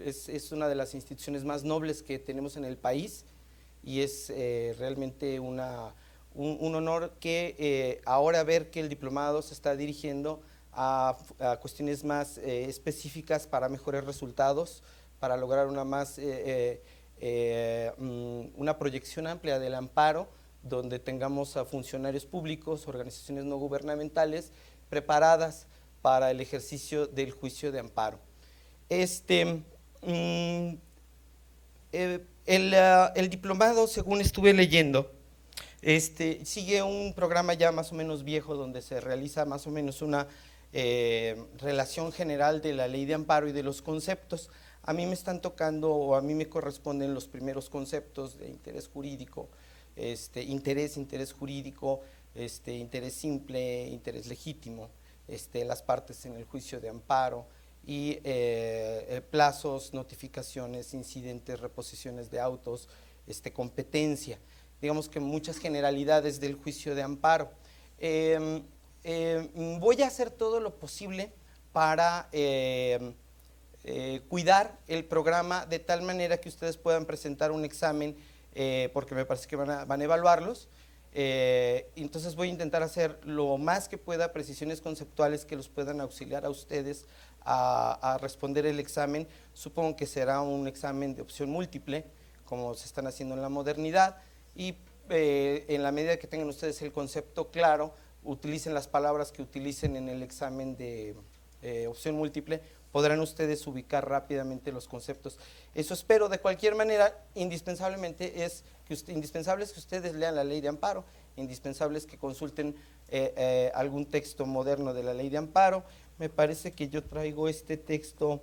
es una de las instituciones más nobles que tenemos en el país y es realmente un honor que ahora ver que el diplomado se está dirigiendo a cuestiones más específicas para mejores resultados, para lograr una proyección amplia del amparo, donde tengamos a funcionarios públicos, organizaciones no gubernamentales preparadas para el ejercicio del juicio de amparo. El diplomado, según estuve leyendo, sigue un programa ya más o menos viejo donde se realiza más o menos una relación general de la ley de amparo y de los conceptos. A mí me están tocando o a mí me corresponden los primeros conceptos de interés jurídico, interés jurídico, interés simple, interés legítimo, las partes en el juicio de amparo y plazos, notificaciones, incidentes, reposiciones de autos, competencia, digamos que muchas generalidades del juicio de amparo. Voy a hacer todo lo posible para cuidar el programa de tal manera que ustedes puedan presentar un examen, porque me parece que van a evaluarlos. Entonces voy a intentar hacer lo más que pueda precisiones conceptuales que los puedan auxiliar a ustedes a responder el examen. Supongo que será un examen de opción múltiple, como se están haciendo en la modernidad, y en la medida que tengan ustedes el concepto claro, utilicen las palabras que utilicen en el examen de opción múltiple, podrán ustedes ubicar rápidamente los conceptos. Eso espero. De cualquier manera, indispensable es que ustedes lean la ley de amparo, indispensable es que consulten algún texto moderno de la ley de amparo. Me parece que yo traigo este texto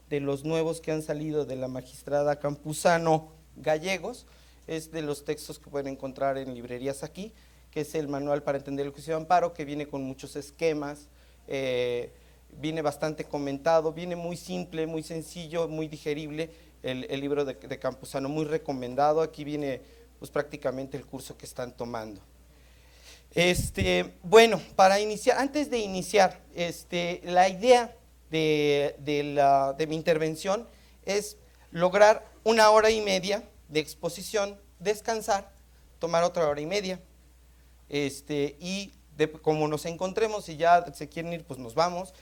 de los nuevos que han salido de la magistrada Campuzano Gallegos, es de los textos que pueden encontrar en librerías aquí, que es el manual para entender el juicio de amparo, que viene con muchos esquemas, viene bastante comentado, viene muy simple, muy sencillo, muy digerible el libro de Campuzano, muy recomendado. Aquí viene pues prácticamente el curso que están tomando. Bueno, para iniciar, antes de iniciar, la idea de mi intervención es lograr 1 hora y media de exposición, descansar, tomar otra hora y media, y como nos encontremos, si ya se quieren ir, pues nos vamos.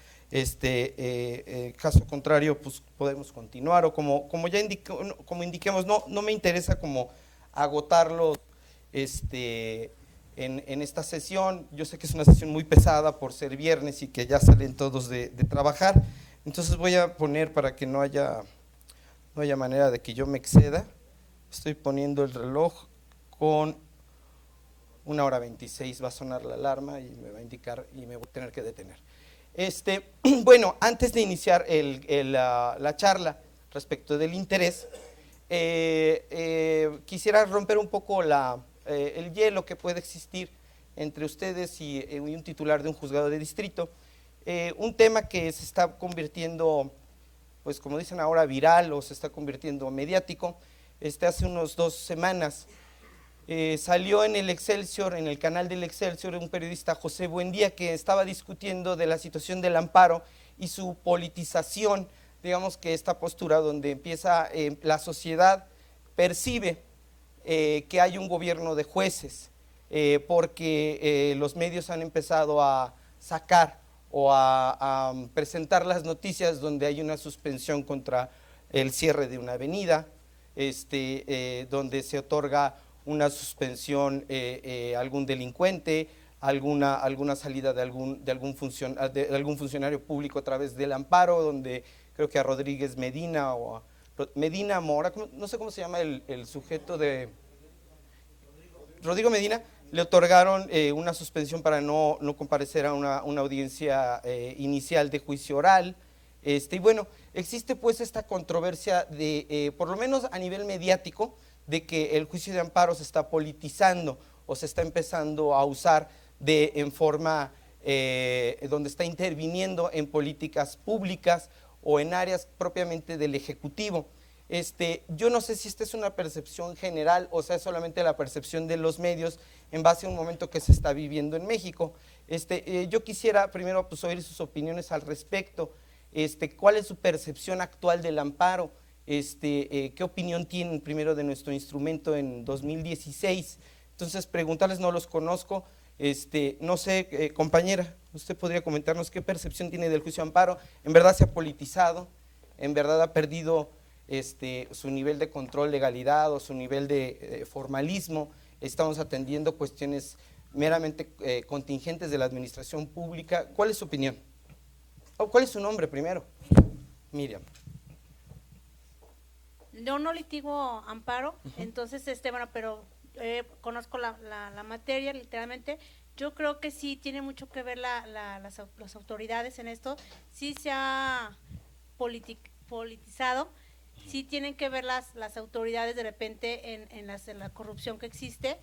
Caso contrario, pues podemos continuar, o como ya indiquemos, no me interesa como agotarlo en esta sesión. Yo sé que es una sesión muy pesada por ser viernes y que ya salen todos de trabajar, entonces voy a poner, para que no haya manera de que yo me exceda, estoy poniendo el reloj con 1 hora 26, va a sonar la alarma y me va a indicar y me voy a tener que detener. Bueno, antes de iniciar la charla respecto del interés, quisiera romper un poco el hielo que puede existir entre ustedes y un titular de un juzgado de distrito. Un tema que se está convirtiendo, pues como dicen ahora, viral, o se está convirtiendo mediático. Hace unas 2 semanas salió en el Excelsior, en el canal del Excelsior, un periodista, José Buendía, que estaba discutiendo de la situación del amparo y su politización, digamos que esta postura donde empieza la sociedad percibe que hay un gobierno de jueces, porque los medios han empezado a sacar o a presentar las noticias donde hay una suspensión contra el cierre de una avenida, donde se otorga una suspensión a algún delincuente, alguna salida de algún funcionario público a través del amparo, donde creo que a Rodríguez Medina o a Medina Mora, no sé cómo se llama el sujeto de Rodrigo Medina, le otorgaron una suspensión para no comparecer a una audiencia inicial de juicio oral. Y bueno, existe pues esta controversia de, por lo menos a nivel mediático, de que el juicio de amparo se está politizando o se está empezando a usar en forma donde está interviniendo en políticas públicas o en áreas propiamente del Ejecutivo. Yo no sé si esta es una percepción general o sea solamente la percepción de los medios en base a un momento que se está viviendo en México. Yo quisiera primero pues oír sus opiniones al respecto. ¿Cuál es su percepción actual del amparo? ¿Qué opinión tienen primero de nuestro instrumento en 2016? Entonces, preguntarles, no los conozco. No sé, compañera, usted podría comentarnos qué percepción tiene del juicio de amparo. ¿En verdad se ha politizado? ¿En verdad ha perdido su nivel de control, legalidad o su nivel de formalismo? Estamos atendiendo cuestiones meramente contingentes de la administración pública. ¿Cuál es su opinión? ¿Cuál es su nombre primero? Miriam. Yo no litigo amparo, entonces, bueno, pero conozco la materia, literalmente. Yo creo que sí tiene mucho que ver las autoridades en esto. Sí se ha politizado, sí tienen que ver las autoridades de repente en la corrupción que existe.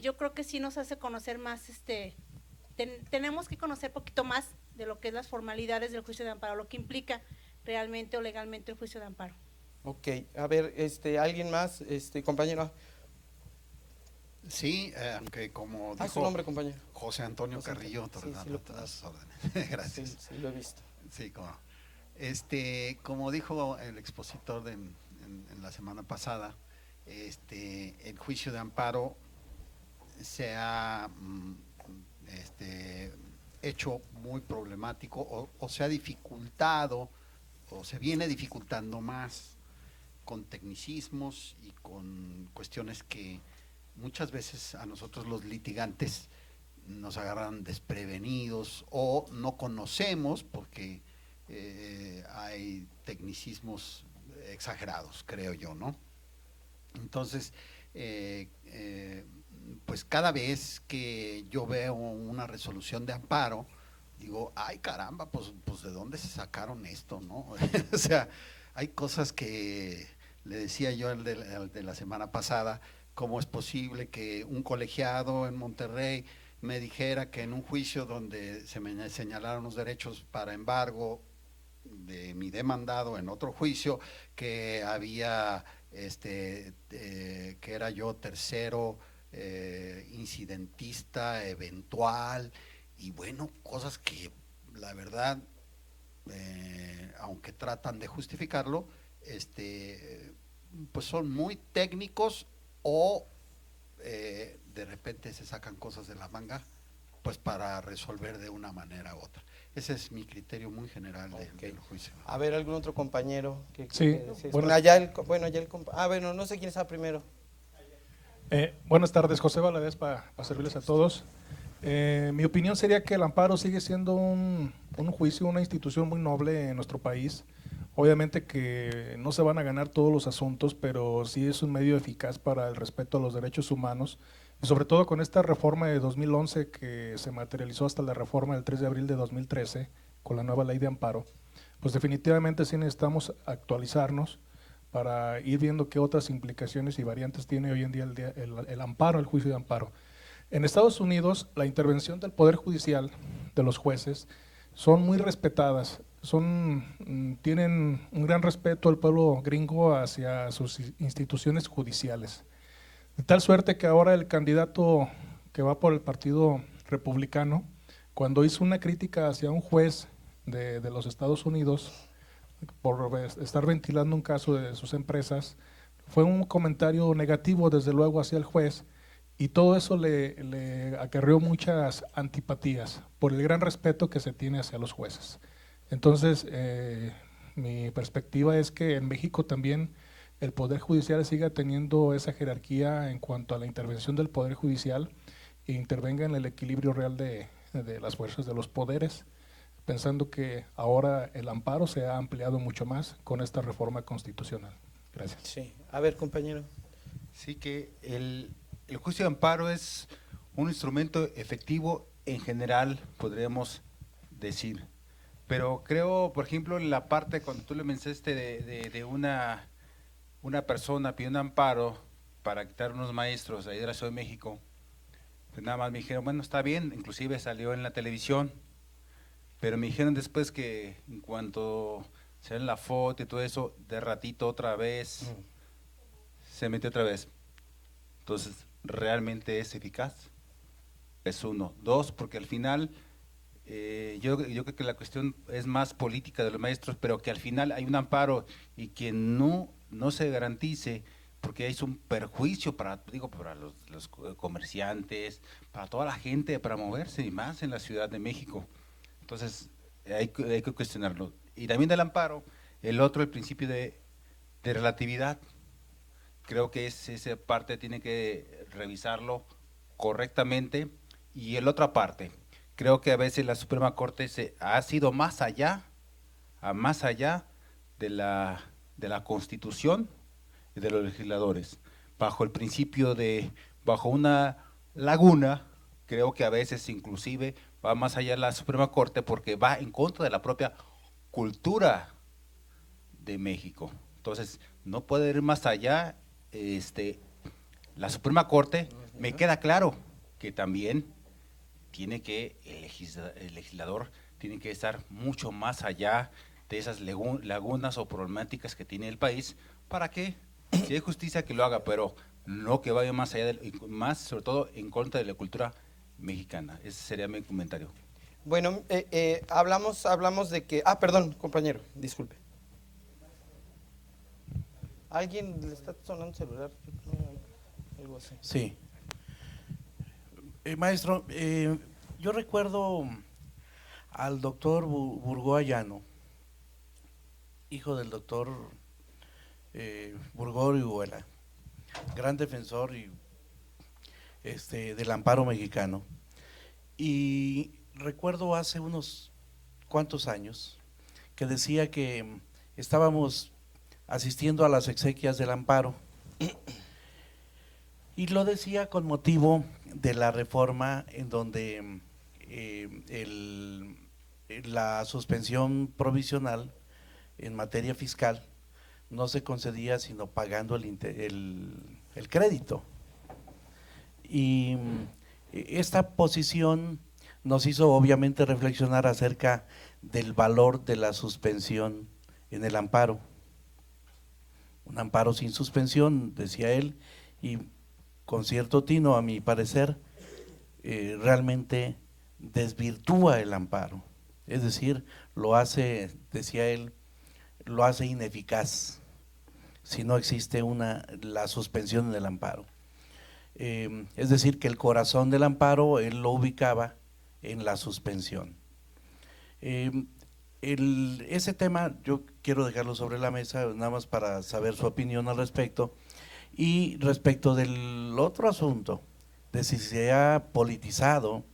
Yo creo que sí nos hace conocer más, tenemos que conocer poquito más de lo que es las formalidades del juicio de amparo, lo que implica realmente o legalmente el juicio de amparo. Ok, a ver, ¿alguien más, compañero? Sí, aunque como dijo su nombre, compañero. José Antonio José Carrillo, Antonio. Sí, a las órdenes. Gracias. Sí, sí, lo he visto. Sí, como dijo el expositor en la semana pasada, el juicio de amparo se ha hecho muy problemático o se ha dificultado o se viene dificultando más con tecnicismos y con cuestiones que muchas veces a nosotros los litigantes nos agarran desprevenidos o no conocemos porque hay tecnicismos exagerados, creo yo, ¿no? Entonces, pues cada vez que yo veo una resolución de amparo, digo, ay caramba, pues ¿de dónde se sacaron esto, no? O sea, hay cosas que le decía yo al de la semana pasada, ¿cómo es posible que un colegiado en Monterrey me dijera que en un juicio donde se me señalaron los derechos para embargo de mi demandado en otro juicio, que había, que era yo tercero incidentista, eventual, y bueno, cosas que la verdad, aunque tratan de justificarlo, pues son muy técnicos o de repente se sacan cosas de la manga pues para resolver de una manera u otra. Ese es mi criterio muy general del juicio. A ver, ¿algún otro compañero? Sí, bueno, no sé quién está primero. Buenas tardes, José Valadez, para servirles a todos. Mi opinión sería que el amparo sigue siendo un juicio, una institución muy noble en nuestro país. Obviamente que no se van a ganar todos los asuntos, pero sí es un medio eficaz para el respeto a los derechos humanos, y sobre todo con esta reforma de 2011 que se materializó hasta la reforma del 3 de abril de 2013, con la nueva ley de amparo, pues definitivamente sí necesitamos actualizarnos para ir viendo qué otras implicaciones y variantes tiene hoy en día el amparo, el juicio de amparo. En Estados Unidos, la intervención del Poder Judicial, de los jueces, son muy respetadas, tienen un gran respeto al pueblo gringo hacia sus instituciones judiciales. De tal suerte que ahora el candidato que va por el Partido Republicano, cuando hizo una crítica hacia un juez de los Estados Unidos por estar ventilando un caso de sus empresas, fue un comentario negativo desde luego hacia el juez, y todo eso le acarreó muchas antipatías por el gran respeto que se tiene hacia los jueces. Entonces, mi perspectiva es que en México también el Poder Judicial siga teniendo esa jerarquía en cuanto a la intervención del Poder Judicial e intervenga en el equilibrio real de las fuerzas de los poderes, pensando que ahora el amparo se ha ampliado mucho más con esta reforma constitucional. Gracias. Sí, a ver, compañero. Sí, que el juicio de amparo es un instrumento efectivo en general, podríamos decir. Pero creo, por ejemplo, en la parte cuando tú le mencionaste de una persona pidió un amparo para quitar unos maestros ahí de la Ciudad de México, pues nada más me dijeron, bueno, está bien, inclusive salió en la televisión, pero me dijeron después que en cuanto se ve la foto y todo eso, de ratito otra vez, se metió otra vez. Entonces, ¿realmente es eficaz? Es uno. Dos, porque al final yo creo que la cuestión es más política de los maestros, pero que al final hay un amparo y que no se garantice, porque es un perjuicio para, digo, para los comerciantes, para toda la gente, para moverse y más en la Ciudad de México. Entonces, hay que cuestionarlo. Y también del amparo, el principio de relatividad. Creo que esa parte tiene que revisarlo correctamente. Y la otra parte, creo que a veces la Suprema Corte ha sido más allá de la Constitución y de los legisladores. Bajo el principio bajo una laguna, creo que a veces inclusive va más allá de la Suprema Corte porque va en contra de la propia cultura de México. Entonces, no puede ir más allá. La Suprema Corte, me queda claro que también el legislador tiene que estar mucho más allá de esas lagunas o problemáticas que tiene el país, para que, si hay justicia, que lo haga, pero no que vaya más allá, más sobre todo en contra de la cultura mexicana. Ese sería mi comentario. Bueno, hablamos de que… perdón, compañero, disculpe. ¿Alguien le está sonando el celular? Algo así. Sí. Maestro, yo recuerdo al doctor Burgó Ayano, hijo del doctor Burgó Orihuela, gran defensor del amparo mexicano. Y recuerdo hace unos cuantos años que decía que estábamos asistiendo a las exequias del amparo, y lo decía con motivo de la reforma en donde la suspensión provisional en materia fiscal no se concedía sino pagando el crédito. Y esta posición nos hizo obviamente reflexionar acerca del valor de la suspensión en el amparo. Un amparo sin suspensión, decía él, y con cierto tino, a mi parecer, realmente desvirtúa el amparo. Es decir, lo hace, decía él, lo hace ineficaz si no existe la suspensión del amparo. Es decir, que el corazón del amparo él lo ubicaba en la suspensión. Ese tema yo quiero dejarlo sobre la mesa nada más para saber su opinión al respecto. Y respecto del otro asunto, de si se ha politizado,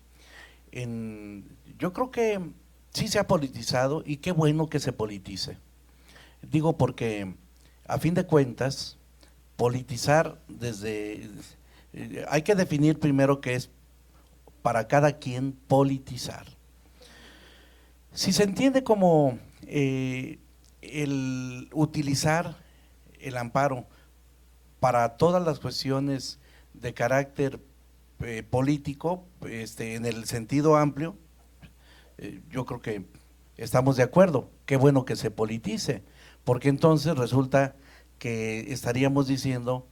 yo creo que sí se ha politizado, y qué bueno que se politice. Digo porque a fin de cuentas, politizar hay que definir primero qué es para cada quien politizar. Si se entiende como el utilizar el amparo para todas las cuestiones de carácter político, en el sentido amplio, yo creo que estamos de acuerdo. Qué bueno que se politice, porque entonces resulta que estaríamos diciendo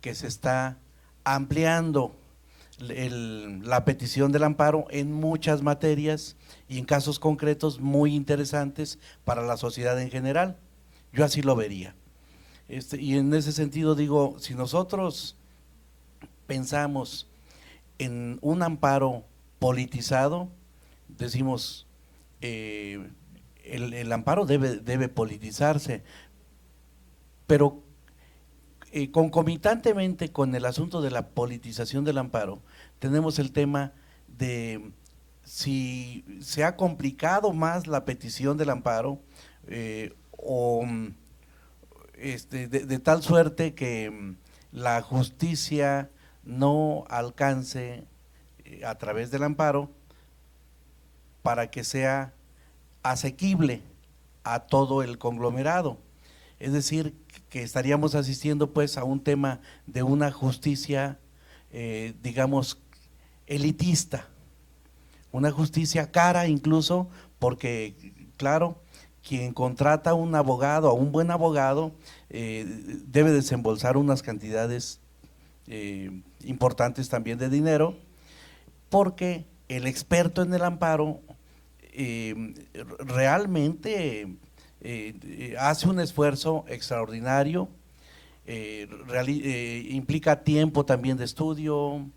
que se está ampliando la petición del amparo en muchas materias y en casos concretos muy interesantes para la sociedad en general. Yo así lo vería. Y en ese sentido digo, si nosotros pensamos en un amparo politizado, decimos, el amparo debe politizarse, pero concomitantemente con el asunto de la politización del amparo, tenemos el tema de si se ha complicado más la petición del amparo o de tal suerte que la justicia no alcance a través del amparo para que sea asequible a todo el conglomerado. Es decir, que estaríamos asistiendo pues a un tema de una justicia, digamos, elitista, una justicia cara incluso, porque claro, quien contrata a un abogado, a un buen abogado, debe desembolsar unas cantidades importantes también de dinero, porque el experto en el amparo realmente hace un esfuerzo extraordinario, implica tiempo también de estudio,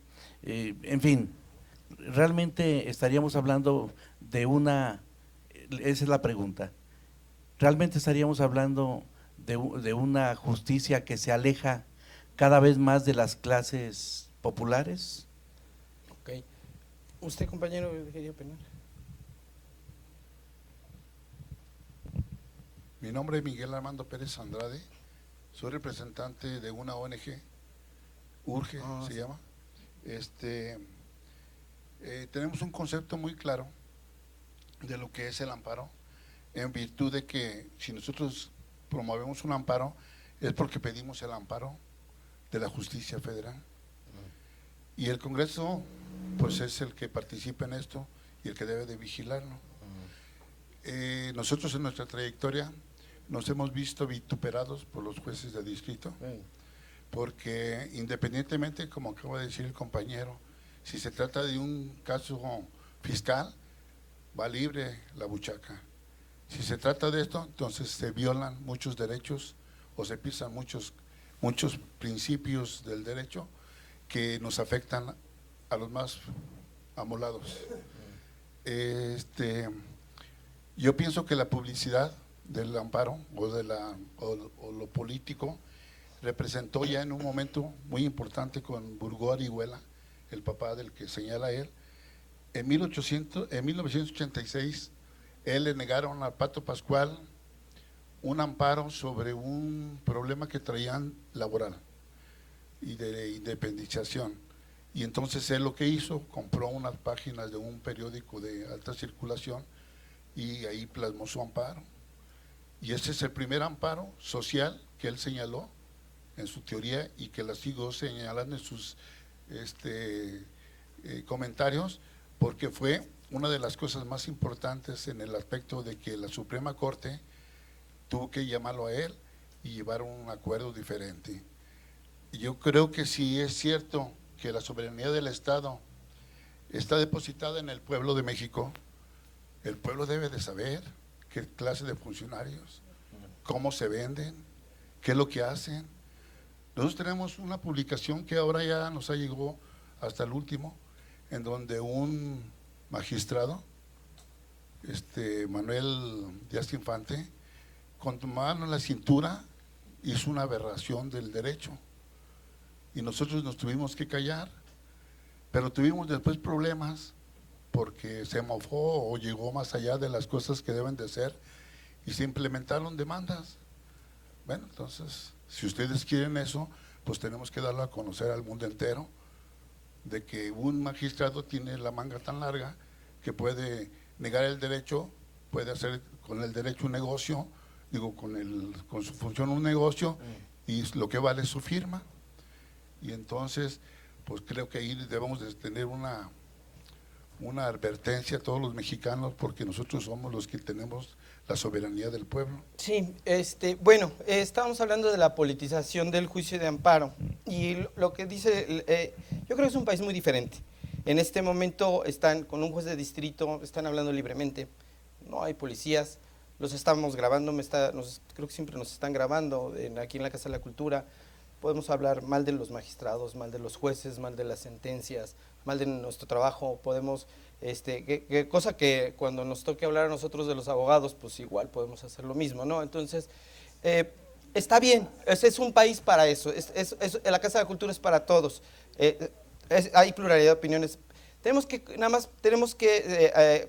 en fin, realmente estaríamos hablando de esa es la pregunta, realmente estaríamos hablando de una justicia que se aleja cada vez más de las clases populares. Ok. ¿Usted, compañero, quería opinar? Mi nombre es Miguel Armando Pérez Andrade, soy representante de una ONG, URGE se llama. Tenemos un concepto muy claro de lo que es el amparo, en virtud de que si nosotros promovemos un amparo es porque pedimos el amparo de la justicia federal. Y el Congreso pues es el que participa en esto y el que debe de vigilarlo. Nosotros en nuestra trayectoria nos hemos visto vituperados por los jueces de distrito, porque independientemente, como acaba de decir el compañero, si se trata de un caso fiscal, va libre la buchaca. Si se trata de esto, entonces se violan muchos derechos o se pisan muchos principios del derecho que nos afectan a los más amolados. Yo pienso que la publicidad del amparo o lo político representó ya en un momento muy importante con Burgó Arihuela, el papá del que señala él. En 1986 él le negaron a Pato Pascual un amparo sobre un problema que traían laboral y de independización, y entonces él lo que hizo, compró unas páginas de un periódico de alta circulación y ahí plasmó su amparo, y ese es el primer amparo social que él señaló en su teoría y que la sigo señalando en sus comentarios, porque fue una de las cosas más importantes en el aspecto de que la Suprema Corte tuvo que llamarlo a él y llevar un acuerdo diferente. Y yo creo que si es cierto que la soberanía del Estado está depositada en el pueblo de México, el pueblo debe de saber qué clase de funcionarios, cómo se venden, qué es lo que hacen. Nosotros tenemos una publicación que ahora ya nos ha llegado hasta el último, en donde un magistrado, Manuel Díaz Infante, con tu mano en la cintura hizo una aberración del derecho y nosotros nos tuvimos que callar, pero tuvimos después problemas porque se mofó o llegó más allá de las cosas que deben de ser y se implementaron demandas. Bueno, entonces, si ustedes quieren eso, pues tenemos que darlo a conocer al mundo entero, de que un magistrado tiene la manga tan larga que puede negar el derecho, puede hacer con el derecho un negocio, con su función un negocio, y lo que vale es su firma. Y entonces, pues creo que ahí debemos de tener una advertencia a todos los mexicanos, porque nosotros somos los que tenemos la soberanía del pueblo. Sí, bueno, estábamos hablando de la politización del juicio de amparo y lo que dice, yo creo que es un país muy diferente. En este momento están con un juez de distrito, están hablando libremente, no hay policías, los estamos grabando, creo que siempre nos están grabando aquí en la Casa de la Cultura. Podemos hablar mal de los magistrados, mal de los jueces, mal de las sentencias, mal de nuestro trabajo, podemos, cosa que cuando nos toque hablar a nosotros de los abogados, pues igual podemos hacer lo mismo, ¿no? Entonces, está bien, es un país para eso, la Casa de la Cultura es para todos, hay pluralidad de opiniones.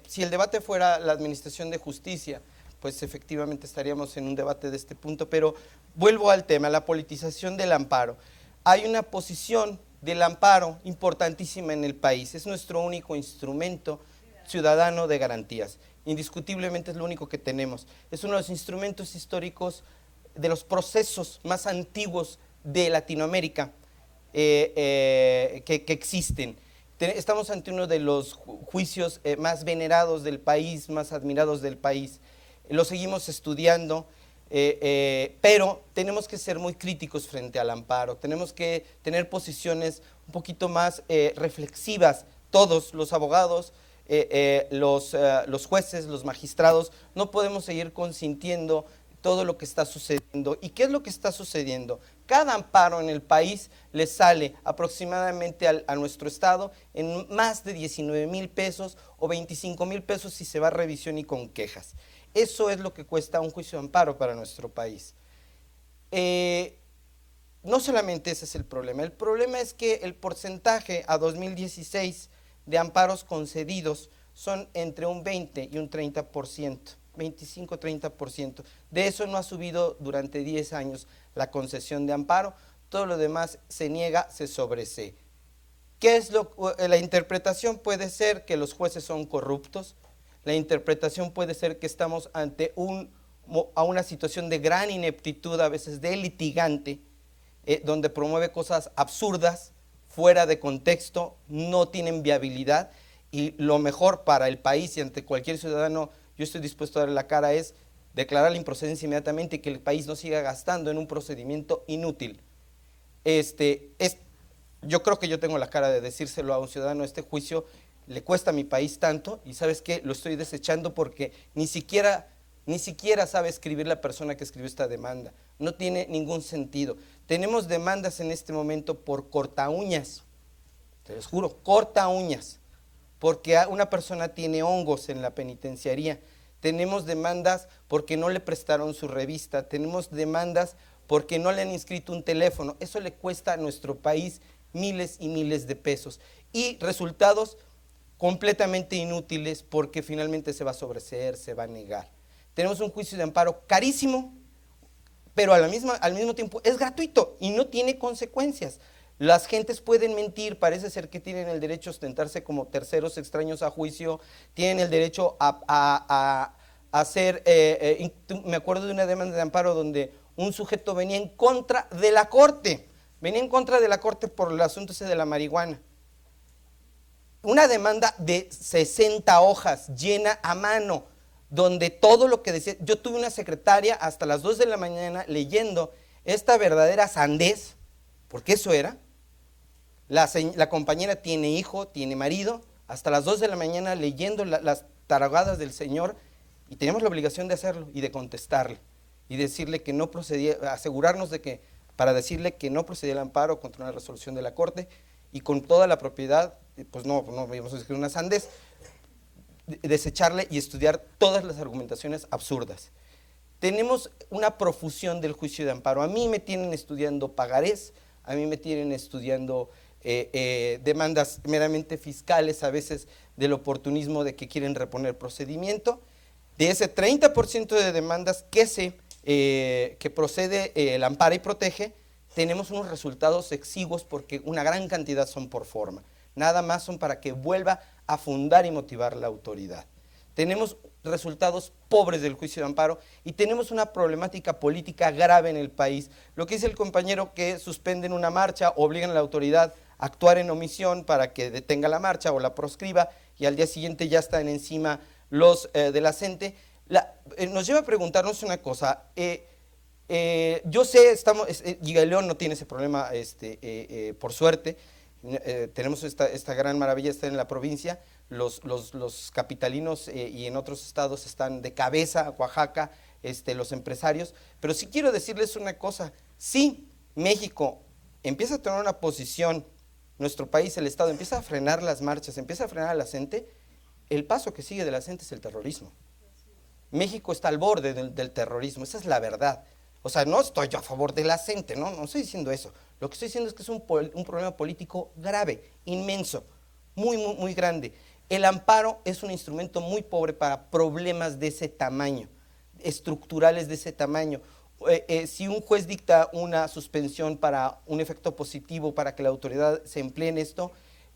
Si el debate fuera la administración de justicia, pues efectivamente estaríamos en un debate de este punto, pero vuelvo al tema, la politización del amparo. Hay una posición del amparo importantísima en el país, es nuestro único instrumento ciudadano de garantías, indiscutiblemente es lo único que tenemos, es uno de los instrumentos históricos de los procesos más antiguos de Latinoamérica que existen. Estamos ante uno de los juicios más venerados del país, más admirados del país. Lo seguimos estudiando, pero tenemos que ser muy críticos frente al amparo, tenemos que tener posiciones un poquito más reflexivas, todos los abogados, los jueces, los magistrados, no podemos seguir consintiendo todo lo que está sucediendo. ¿Y qué es lo que está sucediendo? Cada amparo en el país le sale aproximadamente a nuestro estado en más de 19,000 pesos o 25,000 pesos si se va a revisión y con quejas. Eso es lo que cuesta un juicio de amparo para nuestro país. No solamente ese es el problema es que el porcentaje a 2016 de amparos concedidos son entre un 20 y un 30%, 25-30%. De eso no ha subido durante 10 años la concesión de amparo, todo lo demás se niega, se sobresee. ¿Qué es la interpretación? Puede ser que los jueces son corruptos, la interpretación puede ser que estamos ante una situación de gran ineptitud, a veces de litigante, donde promueve cosas absurdas, fuera de contexto, no tienen viabilidad, y lo mejor para el país y ante cualquier ciudadano, yo estoy dispuesto a dar la cara, es declarar la improcedencia inmediatamente y que el país no siga gastando en un procedimiento inútil. Yo creo que yo tengo la cara de decírselo a un ciudadano, este juicio le cuesta a mi país tanto, y ¿sabes qué? Lo estoy desechando porque ni siquiera sabe escribir la persona que escribió esta demanda. No tiene ningún sentido. Tenemos demandas en este momento por corta uñas, te los juro, corta uñas, porque una persona tiene hongos en la penitenciaría. Tenemos demandas porque no le prestaron su revista, tenemos demandas porque no le han inscrito un teléfono. Eso le cuesta a nuestro país miles y miles de pesos. Y resultados completamente inútiles porque finalmente se va a sobreseer, se va a negar. Tenemos un juicio de amparo carísimo, pero al mismo tiempo es gratuito y no tiene consecuencias. Las gentes pueden mentir, parece ser que tienen el derecho a ostentarse como terceros extraños a juicio, tienen el derecho a hacer, me acuerdo de una demanda de amparo donde un sujeto venía en contra de la corte, por el asunto ese de la marihuana. Una demanda de 60 hojas, llena a mano, donde todo lo que decía, yo tuve una secretaria hasta las 2 de la mañana leyendo esta verdadera sandez, porque eso era. La compañera tiene hijo, tiene marido, hasta las 2 de la mañana leyendo las tarugadas del señor, y teníamos la obligación de hacerlo y de contestarle y decirle que no procedía, asegurarnos de que, para decirle que no procedía el amparo contra una resolución de la Corte, y con toda la propiedad, pues no íbamos a escribir una sandez, desecharle y estudiar todas las argumentaciones absurdas. Tenemos una profusión del juicio de amparo. A mí me tienen estudiando pagarés, a mí me tienen estudiando demandas meramente fiscales, a veces del oportunismo de que quieren reponer procedimiento. De ese 30% de demandas que procede el ampara y protege, tenemos unos resultados exiguos porque una gran cantidad son por forma. Nada más son para que vuelva a fundar y motivar la autoridad. Tenemos resultados pobres del juicio de amparo y tenemos una problemática política grave en el país. Lo que dice el compañero, que suspenden una marcha, obligan a la autoridad a actuar en omisión para que detenga la marcha o la proscriba, y al día siguiente ya están encima los de la CENTE. Nos lleva a preguntarnos una cosa. Yo sé, Giga León no tiene ese problema, por suerte. Tenemos esta gran maravilla, está en la provincia. Los capitalinos y en otros estados están de cabeza, Oaxaca, los empresarios. Pero sí quiero decirles una cosa: si México empieza a tener una posición, nuestro país, el Estado, empieza a frenar las marchas, empieza a frenar a la CENTE, el paso que sigue de la CENTE es el terrorismo. México está al borde del terrorismo, esa es la verdad. O sea, no estoy yo a favor de la CENTE, no estoy diciendo eso. Lo que estoy diciendo es que es un problema político grave, inmenso, muy, muy, muy grande. El amparo es un instrumento muy pobre para problemas de ese tamaño, estructurales de ese tamaño. Si un juez dicta una suspensión para un efecto positivo, para que la autoridad se emplee en esto,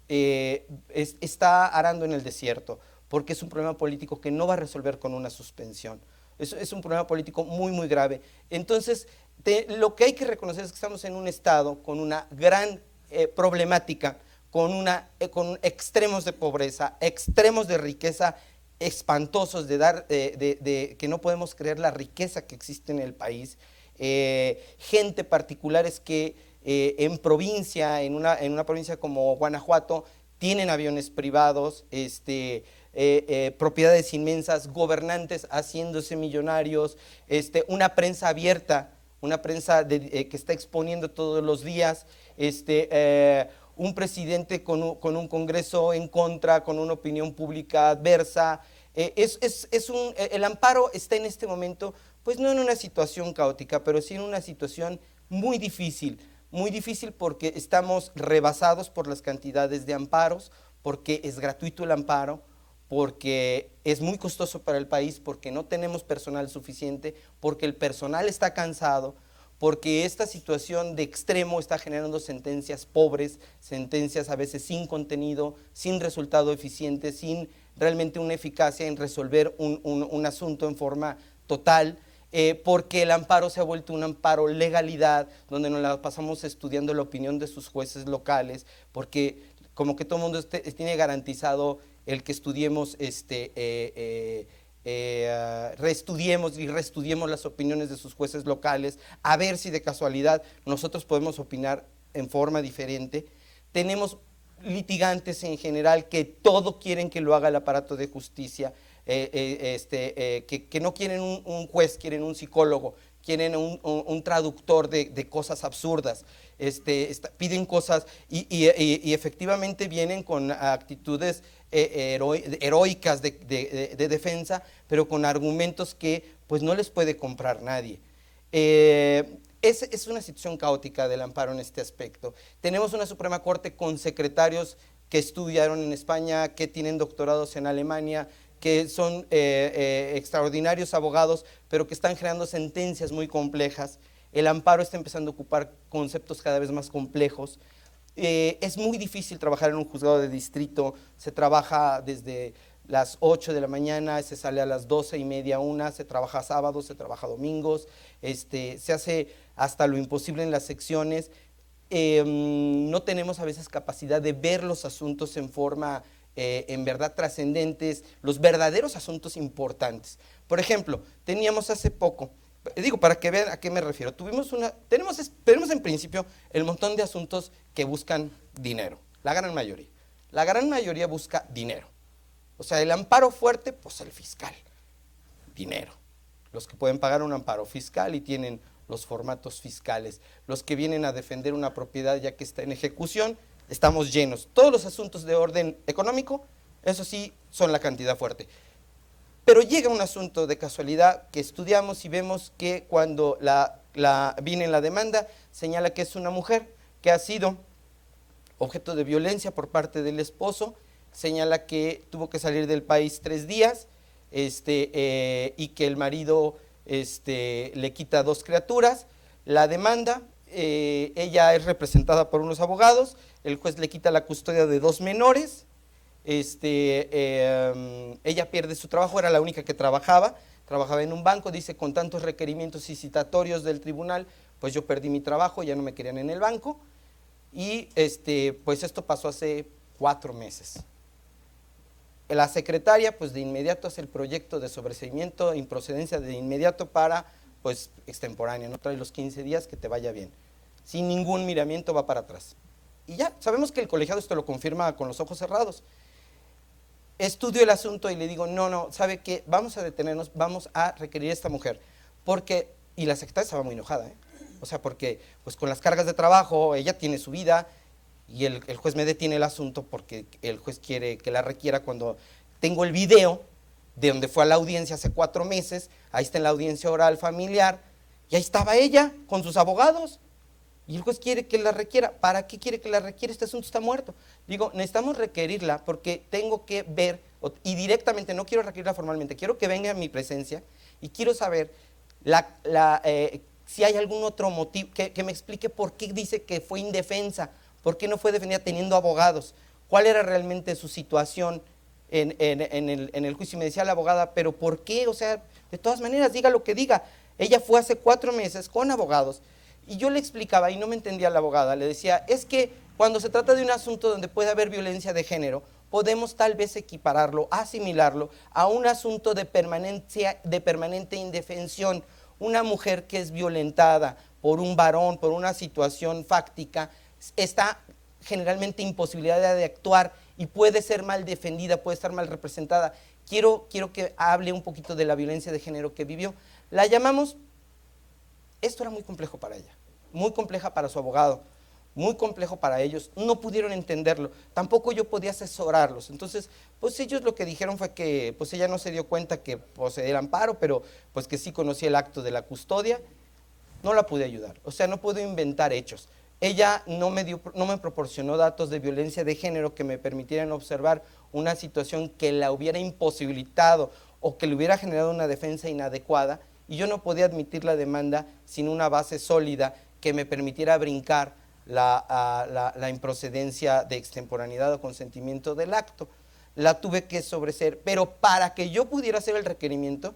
está arando en el desierto, porque es un problema político que no va a resolver con una suspensión. Es un problema político muy, muy grave. Entonces, lo que hay que reconocer es que estamos en un estado con una gran problemática, con extremos de pobreza, extremos de riqueza espantosos, que no podemos creer la riqueza que existe en el país. Gente particulares que en provincia, en una provincia como Guanajuato, tienen aviones privados, propiedades inmensas, gobernantes haciéndose millonarios, una prensa abierta, una prensa que está exponiendo todos los días, un presidente con un Congreso en contra, con una opinión pública adversa. El amparo está en este momento, pues no en una situación caótica, pero sí en una situación muy difícil porque estamos rebasados por las cantidades de amparos, porque es gratuito el amparo, porque es muy costoso para el país, porque no tenemos personal suficiente, porque el personal está cansado, porque esta situación de extremo está generando sentencias pobres, sentencias a veces sin contenido, sin resultado eficiente, sin realmente una eficacia en resolver un asunto en forma total, porque el amparo se ha vuelto un amparo legalidad, donde nos la pasamos estudiando la opinión de sus jueces locales, porque como que todo el mundo tiene garantizado el que estudiemos, reestudiemos y reestudiemos las opiniones de sus jueces locales, a ver si de casualidad nosotros podemos opinar en forma diferente. Tenemos litigantes en general que todo quieren que lo haga el aparato de justicia, que no quieren un juez, quieren un psicólogo, quieren un traductor de cosas absurdas, piden cosas y efectivamente vienen con actitudes heroicas de defensa, pero con argumentos que pues no les puede comprar nadie. Es una situación caótica del amparo en este aspecto. Tenemos una Suprema Corte con secretarios que estudiaron en España, que tienen doctorados en Alemania, que son extraordinarios abogados, pero que están generando sentencias muy complejas. El amparo está empezando a ocupar conceptos cada vez más complejos. Es muy difícil trabajar en un juzgado de distrito, se trabaja desde las 8 de la mañana, se sale a las 12:30, 1, se trabaja sábados, se trabaja domingos, se hace hasta lo imposible en las secciones. No tenemos a veces capacidad de ver los asuntos en forma en verdad trascendentes, los verdaderos asuntos importantes. Por ejemplo, teníamos hace poco, digo para que vean a qué me refiero, tenemos en principio el montón de asuntos que buscan dinero, la gran mayoría busca dinero. O sea, el amparo fuerte, pues el fiscal, dinero. Los que pueden pagar un amparo fiscal y tienen los formatos fiscales, los que vienen a defender una propiedad ya que está en ejecución, estamos llenos. Todos los asuntos de orden económico, eso sí, son la cantidad fuerte. Pero llega un asunto de casualidad que estudiamos y vemos que cuando viene en la demanda, señala que es una mujer que ha sido objeto de violencia por parte del esposo, señala que tuvo que salir del país 3 días, y que el marido le quita 2 criaturas, la demanda, ella es representada por unos abogados, el juez le quita la custodia de 2 menores, ella pierde su trabajo, era la única que trabajaba en un banco, dice con tantos requerimientos y citatorios del tribunal, pues yo perdí mi trabajo, ya no me querían en el banco, y pues esto pasó hace 4 meses. La secretaria pues de inmediato hace el proyecto de sobreseimiento, improcedencia de inmediato para pues extemporánea, no trae los 15 días, que te vaya bien. Sin ningún miramiento va para atrás. Y ya, sabemos que el colegiado esto lo confirma con los ojos cerrados. Estudio el asunto y le digo, no, ¿sabe qué? Vamos a detenernos, vamos a requerir a esta mujer. Porque, y la secretaria estaba muy enojada, o sea, porque pues con las cargas de trabajo, ella tiene su vida, y el juez me detiene el asunto porque el juez quiere que la requiera cuando tengo el video de donde fue a la audiencia hace 4 meses, ahí está en la audiencia oral familiar, y ahí estaba ella con sus abogados, y el juez quiere que la requiera. ¿Para qué quiere que la requiera? Este asunto está muerto. Digo, necesitamos requerirla porque tengo que ver, y directamente, no quiero requerirla formalmente, quiero que venga a mi presencia y quiero saber si hay algún otro motivo, que me explique por qué dice que fue indefensa, por qué no fue defendida teniendo abogados, cuál era realmente su situación en el juicio. Y me decía la abogada, pero ¿por qué? O sea, de todas maneras, diga lo que diga. Ella fue hace 4 meses con abogados, y yo le explicaba, y no me entendía la abogada, le decía, es que cuando se trata de un asunto donde puede haber violencia de género, podemos tal vez equipararlo, asimilarlo a un asunto de permanente indefensión. Una mujer que es violentada por un varón, por una situación fáctica, está generalmente imposibilidad de actuar y puede ser mal defendida, puede estar mal representada. Quiero que hable un poquito de la violencia de género que vivió. La llamamos, esto era muy complejo para ella, muy compleja para su abogado, muy complejo para ellos, no pudieron entenderlo, tampoco yo podía asesorarlos. Entonces, pues ellos lo que dijeron fue que pues ella no se dio cuenta que poseía el amparo, pero pues que sí conocía el acto de la custodia. No la pude ayudar, o sea, no pude inventar hechos. Ella no me proporcionó datos de violencia de género que me permitieran observar una situación que la hubiera imposibilitado o que le hubiera generado una defensa inadecuada, y yo no podía admitir la demanda sin una base sólida que me permitiera brincar la improcedencia de extemporaneidad o consentimiento del acto. La tuve que sobreseer, pero para que yo pudiera hacer el requerimiento,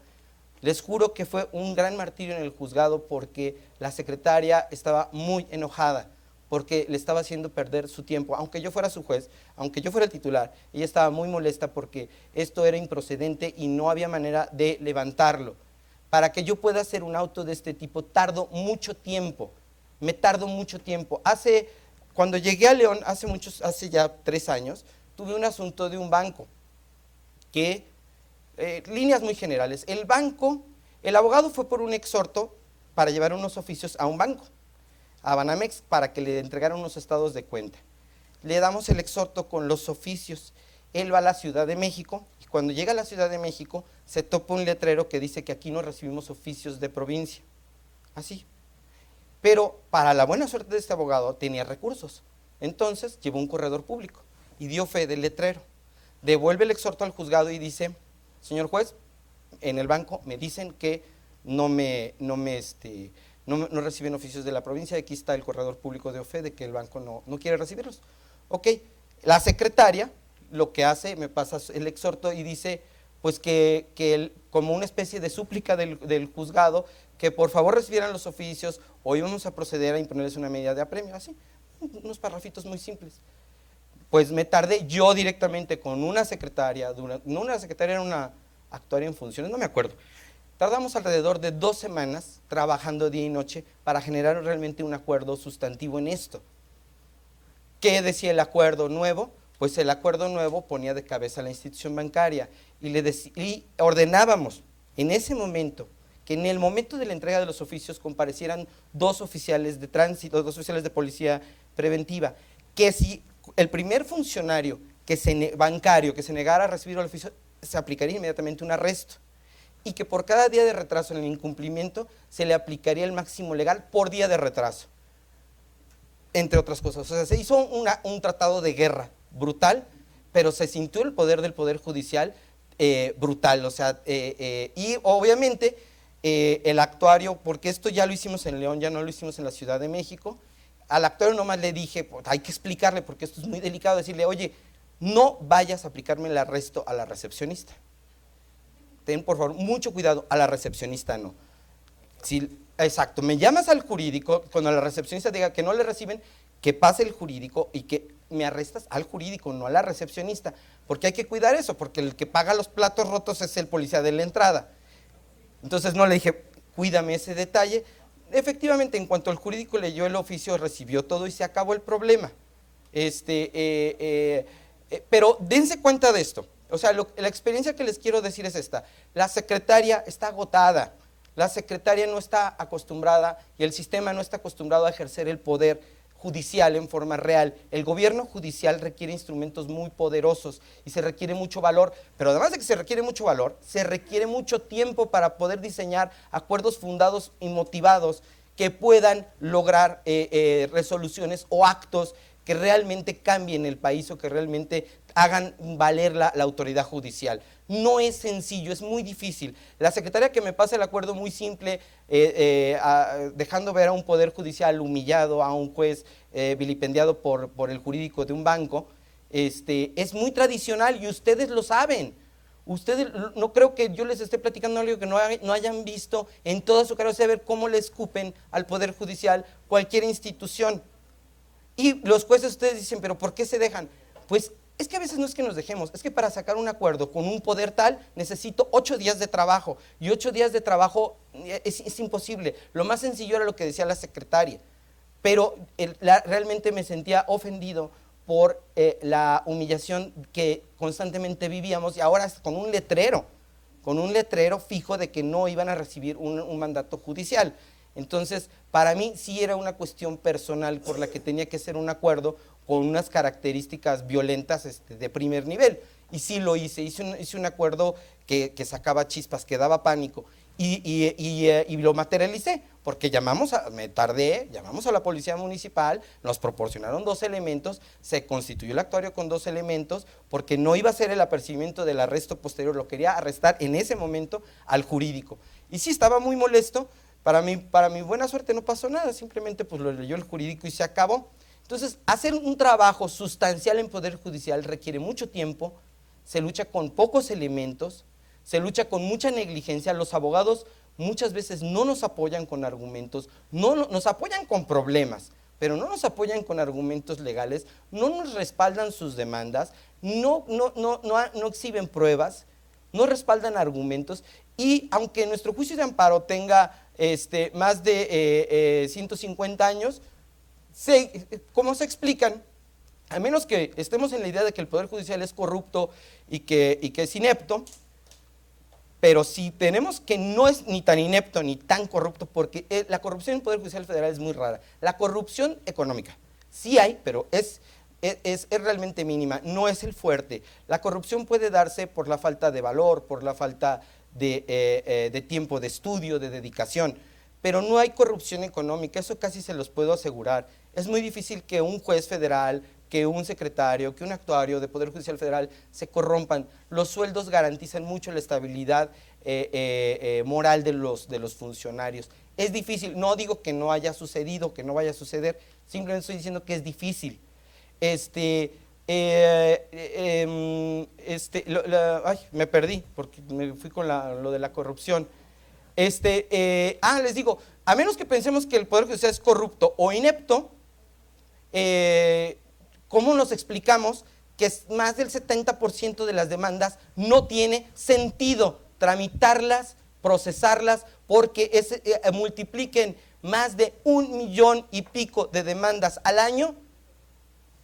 les juro que fue un gran martirio en el juzgado, porque la secretaria estaba muy enojada, porque le estaba haciendo perder su tiempo. Aunque yo fuera su juez, aunque yo fuera el titular, ella estaba muy molesta porque esto era improcedente y no había manera de levantarlo. Para que yo pueda hacer un auto de este tipo, tardo mucho tiempo, me tardo mucho tiempo. Cuando llegué a León, hace ya 3 años, tuve un asunto de un banco que... líneas muy generales. El abogado fue por un exhorto para llevar unos oficios a un banco, a Banamex, para que le entregaran unos estados de cuenta. Le damos el exhorto con los oficios. Él va a la Ciudad de México, y cuando llega a la Ciudad de México se topa un letrero que dice que aquí no recibimos oficios de provincia. Así. Pero para la buena suerte de este abogado tenía recursos. Entonces llevó un corredor público y dio fe del letrero. Devuelve el exhorto al juzgado y dice: señor juez, en el banco me dicen que no reciben oficios de la provincia, aquí está el corredor público de fe de que el banco no quiere recibirlos. Ok, la secretaria lo que hace, me pasa el exhorto y dice, pues que como una especie de súplica del juzgado, que por favor recibieran los oficios o íbamos a proceder a imponerles una medida de apremio, así, unos parrafitos muy simples. Pues me tardé yo directamente con una secretaria, no una secretaria, era una actuaria en funciones, no me acuerdo. Tardamos alrededor de 2 semanas trabajando día y noche para generar realmente un acuerdo sustantivo en esto. ¿Qué decía el acuerdo nuevo? Pues el acuerdo nuevo ponía de cabeza a la institución bancaria y ordenábamos en ese momento que en el momento de la entrega de los oficios comparecieran 2 oficiales de tránsito, 2 oficiales de policía preventiva, que si el primer funcionario bancario que se negara a recibir el oficio, se aplicaría inmediatamente un arresto, y que por cada día de retraso en el incumplimiento se le aplicaría el máximo legal por día de retraso, entre otras cosas. O sea, se hizo un tratado de guerra brutal, pero se sintió el poder del Poder Judicial brutal. O sea, y obviamente el actuario, porque esto ya lo hicimos en León, ya no lo hicimos en la Ciudad de México, al actuario nomás le dije, pues, hay que explicarle, porque esto es muy delicado, decirle: oye, no vayas a aplicarme el arresto a la recepcionista. Ten por favor mucho cuidado, a la recepcionista no. Exacto, me llamas al jurídico, cuando la recepcionista diga que no le reciben, que pase el jurídico y que me arrestas al jurídico, no a la recepcionista, porque hay que cuidar eso, porque el que paga los platos rotos es el policía de la entrada. Entonces no le dije, cuídame ese detalle. Efectivamente, en cuanto el jurídico leyó el oficio, recibió todo y se acabó el problema. Pero dense cuenta de esto. O sea, la experiencia que les quiero decir es esta: la secretaria está agotada, la secretaria no está acostumbrada y el sistema no está acostumbrado a ejercer el poder judicial en forma real. El gobierno judicial requiere instrumentos muy poderosos y se requiere mucho valor, pero además de que se requiere mucho valor, se requiere mucho tiempo para poder diseñar acuerdos fundados y motivados que puedan lograr resoluciones o actos que realmente cambien el país o que realmente hagan valer la autoridad judicial. No es sencillo, es muy difícil. La secretaria que me pasa el acuerdo muy simple, dejando ver a un poder judicial humillado, a un juez vilipendiado por el jurídico de un banco, es muy tradicional y ustedes lo saben. Ustedes, no creo que yo les esté platicando algo que no hayan visto en toda su carrera, o sea, ver cómo le escupen al poder judicial cualquier institución. Y los jueces, ustedes dicen, ¿pero por qué se dejan? Pues es que a veces no es que nos dejemos, es que para sacar un acuerdo con un poder tal necesito 8 días de trabajo, y 8 días de trabajo es imposible. Lo más sencillo era lo que decía la secretaria, pero realmente me sentía ofendido por la humillación que constantemente vivíamos, y ahora con un letrero fijo de que no iban a recibir un mandato judicial. Entonces, para mí sí era una cuestión personal por la que tenía que ser un acuerdo con unas características violentas de primer nivel. Y sí lo hice un acuerdo que sacaba chispas, que daba pánico, y lo materialicé, porque llamamos a la policía municipal, nos proporcionaron 2 elementos, se constituyó el actuario con 2 elementos, porque no iba a ser el apercibimiento del arresto posterior, lo quería arrestar en ese momento al jurídico. Y sí, estaba muy molesto, para mi buena suerte no pasó nada, simplemente pues lo leyó el jurídico y se acabó. Entonces, hacer un trabajo sustancial en Poder Judicial requiere mucho tiempo, se lucha con pocos elementos, se lucha con mucha negligencia. Los abogados muchas veces no nos apoyan con argumentos, nos apoyan con problemas, pero no nos apoyan con argumentos legales, no nos respaldan sus demandas, no exhiben pruebas, no respaldan argumentos, y aunque nuestro juicio de amparo tenga más de 150 años, ¿cómo se explican? A menos que estemos en la idea de que el Poder Judicial es corrupto y que es inepto, pero si tenemos que no es ni tan inepto ni tan corrupto, porque la corrupción en el Poder Judicial Federal es muy rara. La corrupción económica, sí hay, pero es realmente mínima, no es el fuerte. La corrupción puede darse por la falta de valor, por la falta de tiempo de estudio, de dedicación, pero no hay corrupción económica, eso casi se los puedo asegurar. Es muy difícil que un juez federal, que un secretario, que un actuario de Poder Judicial Federal se corrompan. Los sueldos garantizan mucho la estabilidad moral de los funcionarios. Es difícil, no digo que no haya sucedido, que no vaya a suceder, simplemente estoy diciendo que es difícil. Me perdí porque me fui con lo de la corrupción. Les digo, a menos que pensemos que el Poder Judicial es corrupto o inepto, ¿cómo nos explicamos que más del 70% de las demandas no tiene sentido tramitarlas, procesarlas, porque multipliquen más de 1 millón y pico de demandas al año?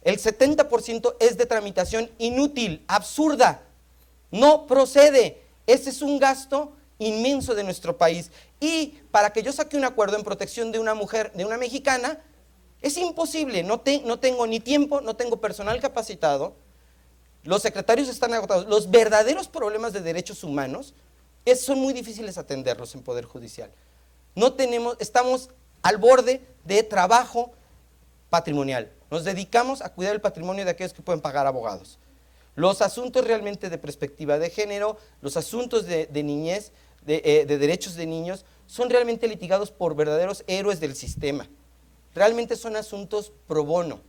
El 70% es de tramitación inútil, absurda, no procede. Ese es un gasto inmenso de nuestro país. Y para que yo saque un acuerdo en protección de una mujer, de una mexicana, es imposible, no tengo ni tiempo, no tengo personal capacitado, los secretarios están agotados. Los verdaderos problemas de derechos humanos son muy difíciles atenderlos en Poder Judicial. Estamos al borde de trabajo patrimonial. Nos dedicamos a cuidar el patrimonio de aquellos que pueden pagar abogados. Los asuntos realmente de perspectiva de género, los asuntos de niñez, de derechos de niños, son realmente litigados por verdaderos héroes del sistema. Realmente son asuntos pro bono.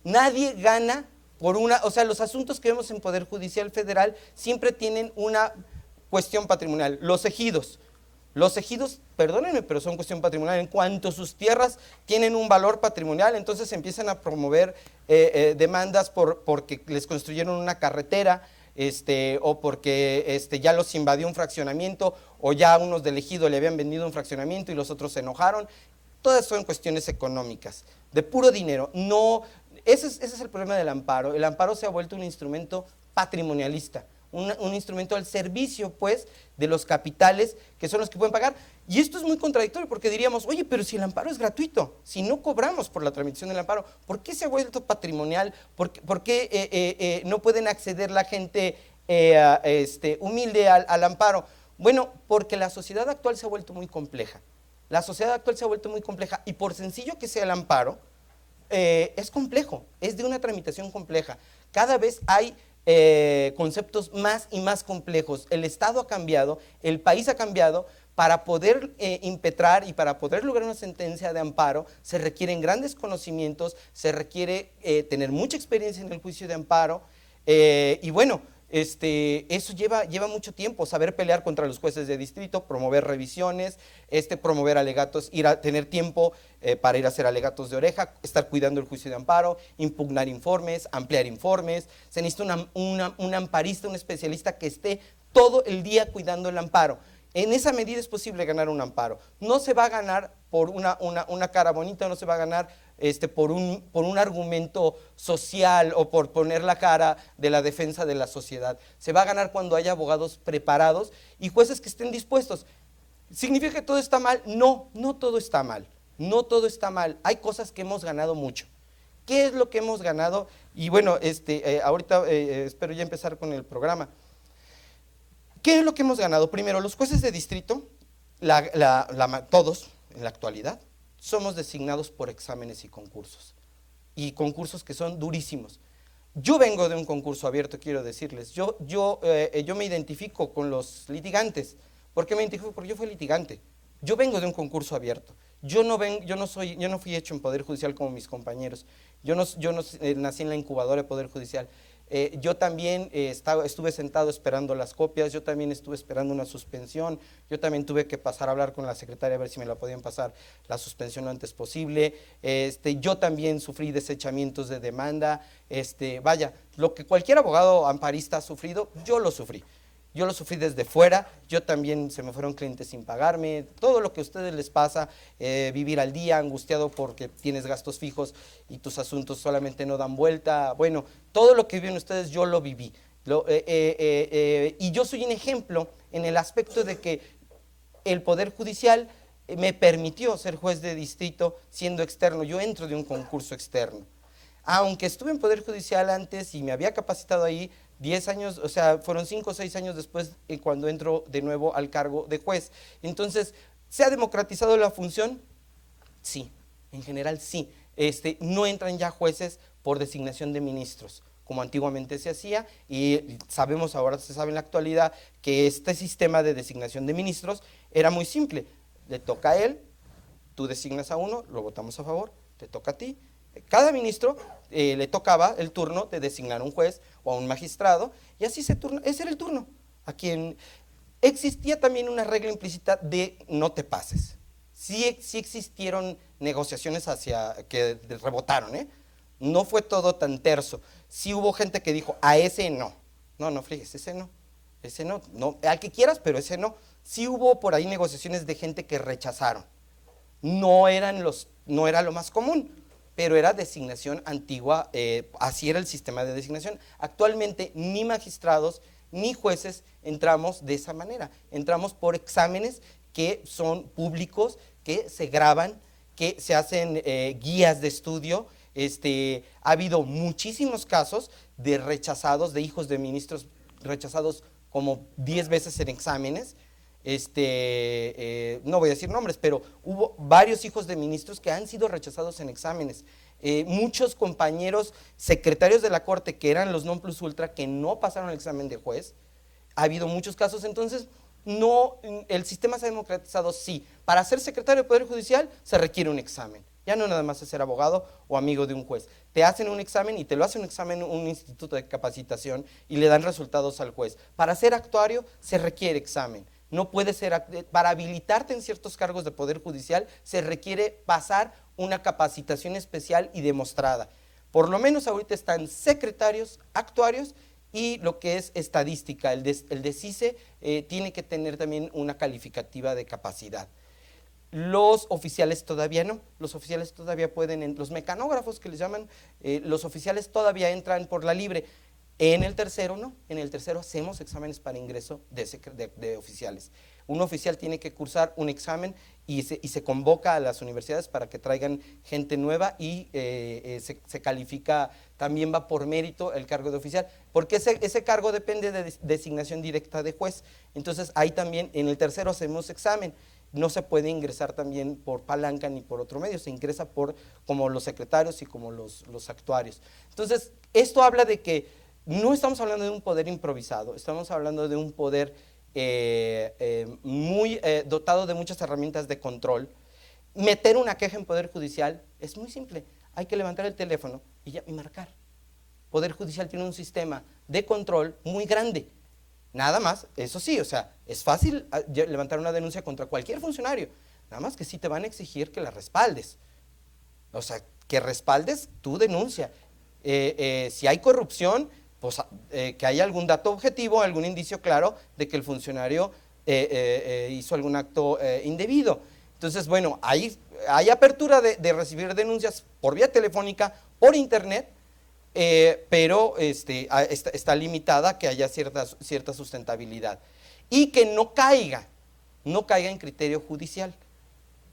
Nadie gana por los asuntos que vemos en Poder Judicial Federal siempre tienen una cuestión patrimonial. Los ejidos, perdónenme, pero son cuestión patrimonial. En cuanto sus tierras tienen un valor patrimonial, entonces empiezan a promover demandas porque les construyeron una carretera, o porque ya los invadió un fraccionamiento, o ya unos del ejido le habían vendido un fraccionamiento y los otros se enojaron. Todas son cuestiones económicas, de puro dinero. Ese es el problema del amparo. El amparo se ha vuelto un instrumento patrimonialista, un instrumento al servicio, pues, de los capitales, que son los que pueden pagar. Y esto es muy contradictorio, porque diríamos, oye, pero si el amparo es gratuito, si no cobramos por la tramitación del amparo, ¿por qué se ha vuelto patrimonial? ¿Por qué no pueden acceder la gente humilde al amparo? Bueno, porque la sociedad actual se ha vuelto muy compleja. Y por sencillo que sea el amparo, es complejo, es de una tramitación compleja. Cada vez hay conceptos más y más complejos. El Estado ha cambiado, el país ha cambiado. Para poder impetrar y para poder lograr una sentencia de amparo se requieren grandes conocimientos, se requiere tener mucha experiencia en el juicio de amparo, y bueno, eso lleva mucho tiempo, saber pelear contra los jueces de distrito, promover revisiones, promover alegatos, tener tiempo para ir a hacer alegatos de oreja, estar cuidando el juicio de amparo, impugnar informes, ampliar informes. Se necesita un amparista, un especialista que esté todo el día cuidando el amparo. En esa medida es posible ganar un amparo. No se va a ganar por una cara bonita, no se va a ganar por un argumento social o por poner la cara de la defensa de la sociedad. Se va a ganar cuando haya abogados preparados y jueces que estén dispuestos. ¿Significa que todo está mal? No, no todo está mal. No todo está mal. Hay cosas que hemos ganado mucho. ¿Qué es lo que hemos ganado? Y bueno, ahorita espero ya empezar con el programa. ¿Qué es lo que hemos ganado? Primero, los jueces de distrito, todos en la actualidad, somos designados por exámenes y concursos que son durísimos. Yo vengo de un concurso abierto, quiero decirles. Yo me identifico con los litigantes. ¿Por qué me identifico? Porque yo fui litigante. Yo vengo de un concurso abierto. Yo no fui hecho en Poder Judicial como mis compañeros. Yo no nací en la incubadora de Poder Judicial. Yo también estuve sentado esperando las copias, yo también estuve esperando una suspensión, yo también tuve que pasar a hablar con la secretaria a ver si me la podían pasar la suspensión lo antes posible. Yo también sufrí desechamientos de demanda. Vaya, lo que cualquier abogado amparista ha sufrido, yo lo sufrí. Yo lo sufrí desde fuera, yo también se me fueron clientes sin pagarme, todo lo que a ustedes les pasa, vivir al día, angustiado porque tienes gastos fijos y tus asuntos solamente no dan vuelta. Bueno, todo lo que viven ustedes yo lo viví. Y yo soy un ejemplo en el aspecto de que el Poder Judicial me permitió ser juez de distrito siendo externo. Yo entro de un concurso externo. Aunque estuve en Poder Judicial antes y me había capacitado ahí, 10 años, o sea, fueron 5 o 6 años después cuando entro de nuevo al cargo de juez. Entonces, ¿se ha democratizado la función? Sí, en general sí. No entran ya jueces por designación de ministros, como antiguamente se hacía, y sabemos, ahora se sabe en la actualidad, que este sistema de designación de ministros era muy simple. Le toca a él, tú designas a uno, lo votamos a favor, te toca a ti. Cada ministro le tocaba el turno de designar a un juez o a un magistrado, y así ese era el turno. A quien existía también una regla implícita de no te pases. Sí existieron negociaciones que rebotaron, no fue todo tan terso. Sí hubo gente que dijo, a ese no. No, frígues, ese no, al que quieras, pero ese no. Sí hubo por ahí negociaciones de gente que rechazaron. No era lo más común, pero era designación antigua, así era el sistema de designación. Actualmente ni magistrados ni jueces entramos de esa manera, entramos por exámenes que son públicos, que se graban, que se hacen guías de estudio. Ha habido muchísimos casos de rechazados, de hijos de ministros rechazados como 10 veces en exámenes. No voy a decir nombres, pero hubo varios hijos de ministros que han sido rechazados en exámenes. Muchos compañeros secretarios de la Corte que eran los non plus ultra que no pasaron el examen de juez. Ha habido muchos casos. Entonces, el sistema se ha democratizado, sí. Para ser secretario de Poder Judicial se requiere un examen. Ya no nada más es ser abogado o amigo de un juez. Te hacen un examen y te lo hace un examen un instituto de capacitación y le dan resultados al juez. Para ser actuario se requiere examen. No puede ser, para habilitarte en ciertos cargos de Poder Judicial se requiere pasar una capacitación especial y demostrada. Por lo menos ahorita están secretarios, actuarios y lo que es estadística. El de CICE tiene que tener también una calificativa de capacidad. Los oficiales todavía no, los oficiales todavía pueden, los mecanógrafos que les llaman, los oficiales todavía entran por la libre. En el tercero no, en el tercero hacemos exámenes para ingreso de oficiales. Un oficial tiene que cursar un examen y se convoca a las universidades para que traigan gente nueva y se califica, también va por mérito el cargo de oficial, porque ese cargo depende de designación directa de juez. Entonces ahí también en el tercero hacemos examen. No se puede ingresar también por palanca ni por otro medio, se ingresa como los secretarios y como los actuarios. Entonces esto habla de que no estamos hablando de un poder improvisado, estamos hablando de un poder muy dotado de muchas herramientas de control. Meter una queja en Poder Judicial es muy simple, hay que levantar el teléfono y marcar. Poder Judicial tiene un sistema de control muy grande. Nada más, eso sí, o sea, es fácil levantar una denuncia contra cualquier funcionario, nada más que sí te van a exigir que la respaldes. O sea, que respaldes tu denuncia. Si hay corrupción, pues que haya algún dato objetivo, algún indicio claro de que el funcionario hizo algún acto indebido. Entonces, bueno, hay apertura de recibir denuncias por vía telefónica, por internet, pero está limitada a que haya cierta sustentabilidad y que no caiga en criterio judicial.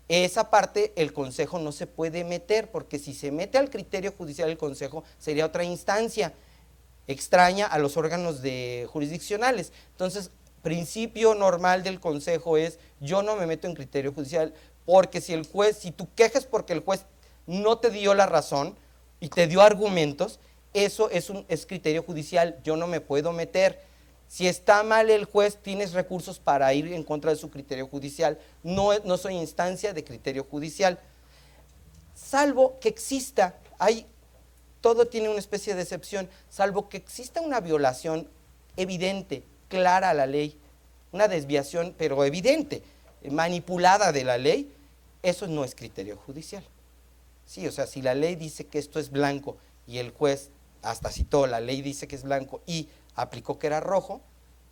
Esa parte el Consejo no se puede meter, porque si se mete al criterio judicial el Consejo sería otra instancia extraña a los órganos jurisdiccionales. Entonces, principio normal del Consejo es: yo no me meto en criterio judicial, porque si tú quejas porque el juez no te dio la razón y te dio argumentos, eso es criterio judicial, yo no me puedo meter. Si está mal el juez, tienes recursos para ir en contra de su criterio judicial. No soy instancia de criterio judicial. Salvo que exista, todo tiene una especie de excepción, salvo que exista una violación evidente, clara a la ley, una desviación, pero evidente, manipulada de la ley, eso no es criterio judicial. Sí, o sea, si la ley dice que esto es blanco y el juez hasta citó, la ley dice que es blanco y aplicó que era rojo,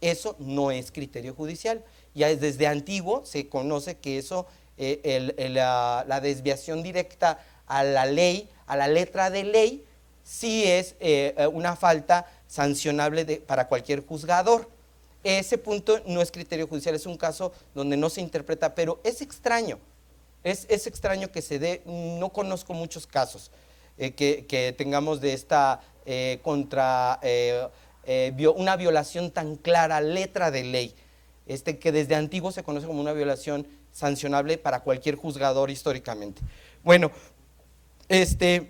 eso no es criterio judicial. Ya desde antiguo se conoce que eso, la desviación directa a la ley, a la letra de ley, sí es una falta sancionable para cualquier juzgador. Ese punto no es criterio judicial, es un caso donde no se interpreta, pero es extraño, es extraño que se dé. No conozco muchos casos que tengamos de esta una violación tan clara, letra de ley, que desde antiguo se conoce como una violación sancionable para cualquier juzgador históricamente. Bueno, esta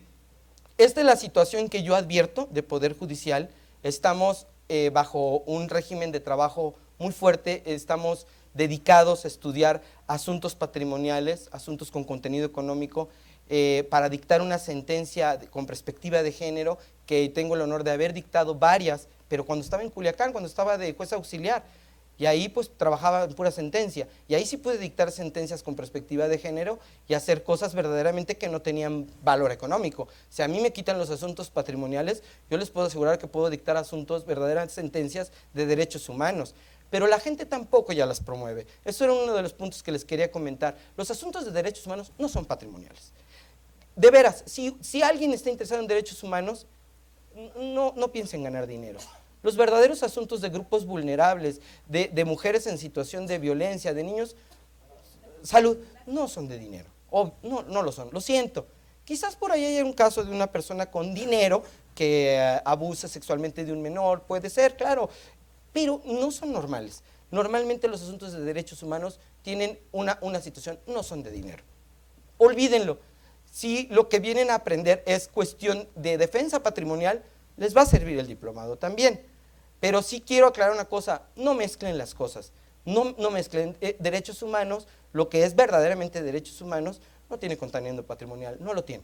es la situación que yo advierto de Poder Judicial. Estamos bajo un régimen de trabajo muy fuerte, estamos dedicados a estudiar asuntos patrimoniales, asuntos con contenido económico, para dictar una sentencia con perspectiva de género, que tengo el honor de haber dictado varias, pero cuando estaba en Culiacán, cuando estaba de juez auxiliar, y ahí pues trabajaba en pura sentencia, y ahí sí pude dictar sentencias con perspectiva de género y hacer cosas verdaderamente que no tenían valor económico. Si a mí me quitan los asuntos patrimoniales, yo les puedo asegurar que puedo dictar asuntos, verdaderas sentencias de derechos humanos, pero la gente tampoco ya las promueve. Eso era uno de los puntos que les quería comentar. Los asuntos de derechos humanos no son patrimoniales. De veras, si alguien está interesado en derechos humanos, no piense en ganar dinero. Los verdaderos asuntos de grupos vulnerables, de mujeres en situación de violencia, de niños, salud, no son de dinero. No lo son, lo siento. Quizás por ahí haya un caso de una persona con dinero que abusa sexualmente de un menor, puede ser, claro, pero no son normales. Normalmente los asuntos de derechos humanos tienen una situación, no son de dinero. Olvídenlo. Si lo que vienen a aprender es cuestión de defensa patrimonial, les va a servir el diplomado también. Pero sí quiero aclarar una cosa: no mezclen las cosas, no mezclen derechos humanos. Lo que es verdaderamente derechos humanos no tiene contenido patrimonial, no lo tiene,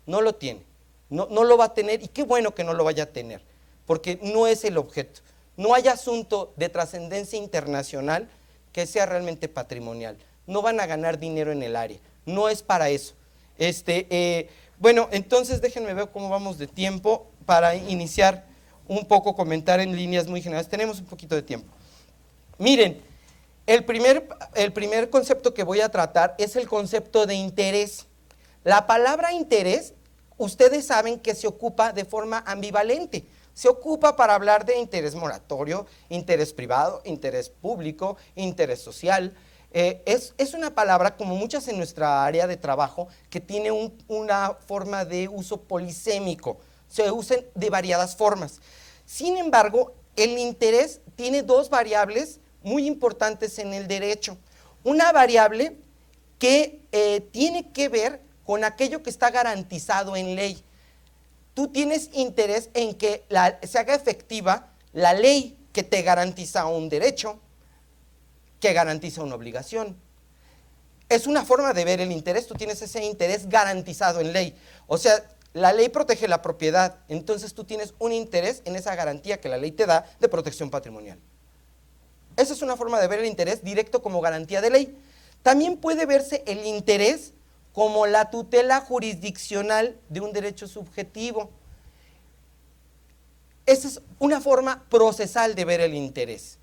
no lo va a tener, y qué bueno que no lo vaya a tener, porque no es el objeto. No hay asunto de trascendencia internacional que sea realmente patrimonial, no van a ganar dinero en el área, no es para eso. Bueno, entonces déjenme ver cómo vamos de tiempo para iniciar un poco, comentar en líneas muy generales. Tenemos un poquito de tiempo. Miren, el primer concepto que voy a tratar es el concepto de interés. La palabra interés, ustedes saben que se ocupa de forma ambivalente. Se ocupa para hablar de interés moratorio, interés privado, interés público, interés social. Es una palabra, como muchas en nuestra área de trabajo, que tiene una forma de uso polisémico. Se usan de variadas formas. Sin embargo, el interés tiene dos variables muy importantes en el derecho. Una variable que tiene que ver con aquello que está garantizado en ley. Tú tienes interés en que se haga efectiva la ley que te garantiza un derecho, que garantiza una obligación. Es una forma de ver el interés. Tú tienes ese interés garantizado en ley. O sea, la ley protege la propiedad, entonces tú tienes un interés en esa garantía que la ley te da de protección patrimonial. Esa es una forma de ver el interés directo como garantía de ley. También puede verse el interés como la tutela jurisdiccional de un derecho subjetivo. Esa es una forma procesal de ver el interés.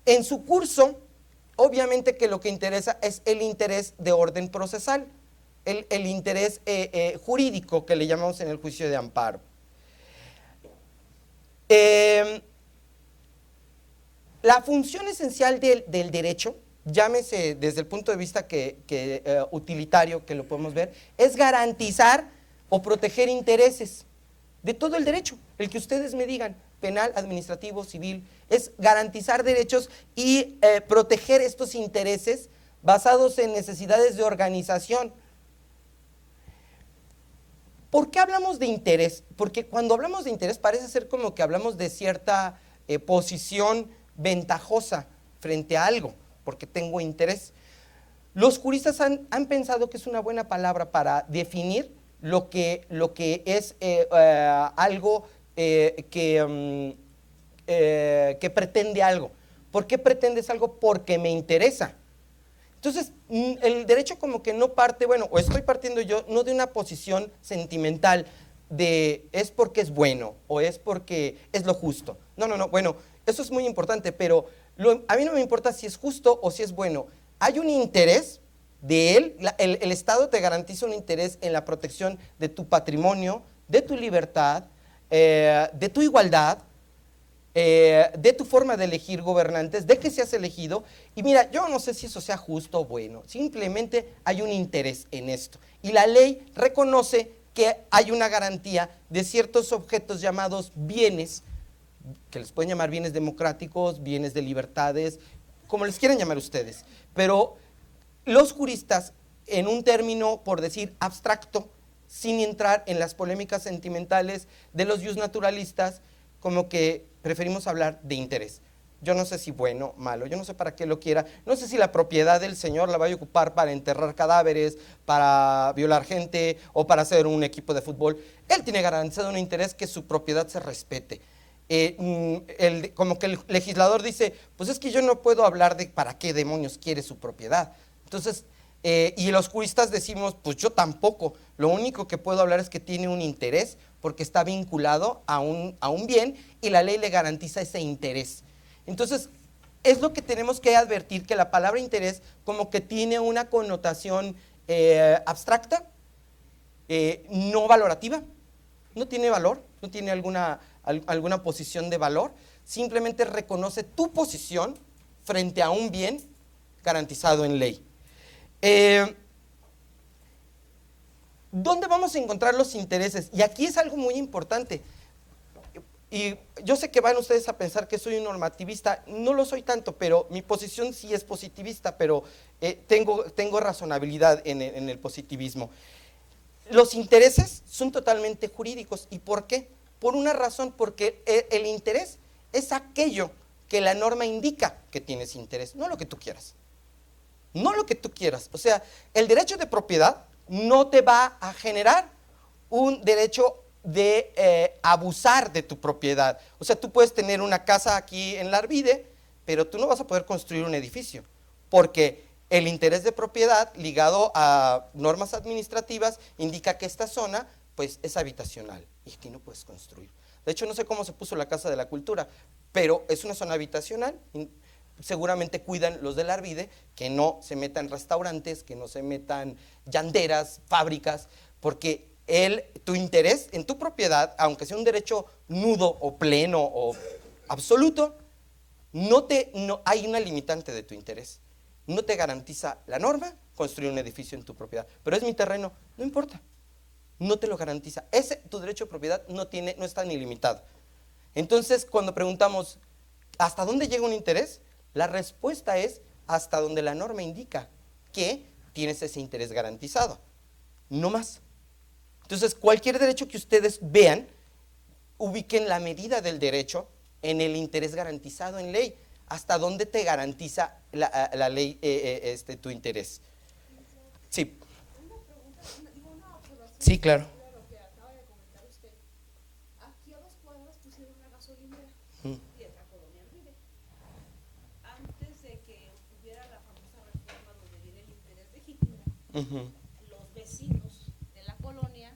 En su curso, obviamente que lo que interesa es el interés de orden procesal, el interés jurídico que le llamamos en el juicio de amparo. La función esencial del derecho, llámese desde el punto de vista utilitario, que lo podemos ver, es garantizar o proteger intereses de todo el derecho, el que ustedes me digan, penal, administrativo, civil, es garantizar derechos y proteger estos intereses basados en necesidades de organización. ¿Por qué hablamos de interés? Porque cuando hablamos de interés parece ser como que hablamos de cierta posición ventajosa frente a algo, porque tengo interés. Los juristas han pensado que es una buena palabra para definir lo que es algo que pretende algo. ¿Por qué pretendes algo? Porque me interesa. Entonces, el derecho como que no parte, bueno, o estoy partiendo yo, no de una posición sentimental de es porque es bueno o es porque es lo justo. No, bueno, eso es muy importante, pero a mí no me importa si es justo o si es bueno. Hay un interés de él, el Estado te garantiza un interés en la protección de tu patrimonio, de tu libertad, de tu igualdad, de tu forma de elegir gobernantes, de que seas elegido. Y mira, yo no sé si eso sea justo o bueno, simplemente hay un interés en esto. Y la ley reconoce que hay una garantía de ciertos objetos llamados bienes, que les pueden llamar bienes democráticos, bienes de libertades, como les quieran llamar ustedes. Pero los juristas, en un término, por decir, abstracto, sin entrar en las polémicas sentimentales de los justnaturalistas, como que preferimos hablar de interés. Yo no sé si bueno, malo, yo no sé para qué lo quiera, no sé si la propiedad del señor la vaya a ocupar para enterrar cadáveres, para violar gente o para hacer un equipo de fútbol. Él tiene garantizado un interés que su propiedad se respete. Como que el legislador dice, pues es que yo no puedo hablar de para qué demonios quiere su propiedad. Entonces, y los juristas decimos, pues yo tampoco, lo único que puedo hablar es que tiene un interés porque está vinculado a un bien y la ley le garantiza ese interés. Entonces, es lo que tenemos que advertir, que la palabra interés como que tiene una connotación abstracta, no valorativa, no tiene valor, no tiene alguna posición de valor, simplemente reconoce tu posición frente a un bien garantizado en ley. ¿Dónde vamos a encontrar los intereses? Y aquí es algo muy importante. Y yo sé que van ustedes a pensar que soy un normativista, no lo soy tanto, pero mi posición sí es positivista, pero tengo razonabilidad en el positivismo. Los intereses son totalmente jurídicos. ¿Y por qué? Por una razón, porque el interés es aquello que la norma indica que tienes interés, no lo que tú quieras. No lo que tú quieras. O sea, el derecho de propiedad no te va a generar un derecho de abusar de tu propiedad. O sea, tú puedes tener una casa aquí en la Arvide, pero tú no vas a poder construir un edificio, porque el interés de propiedad ligado a normas administrativas indica que esta zona pues es habitacional y aquí no puedes construir. De hecho, no sé cómo se puso la Casa de la Cultura, pero es una zona habitacional. Seguramente cuidan los de la Arvide que no se metan restaurantes, que no se metan llanderas, fábricas, porque tu interés en tu propiedad, aunque sea un derecho nudo o pleno o absoluto, no hay una limitante de tu interés. No te garantiza la norma construir un edificio en tu propiedad, pero es mi terreno, no importa, no te lo garantiza. Tu derecho de propiedad no está ni limitado. Entonces, cuando preguntamos, ¿hasta dónde llega un interés? La respuesta es hasta donde la norma indica que tienes ese interés garantizado, no más. Entonces, cualquier derecho que ustedes vean, ubiquen la medida del derecho en el interés garantizado en ley. ¿Hasta dónde te garantiza la ley tu interés? Sí. Sí, claro. Aquí a 2 cuadras pusieron una gasolinera y es la colonia Arvide. Antes de que hubiera la famosa reforma donde viene el interés legítimo, los vecinos de la colonia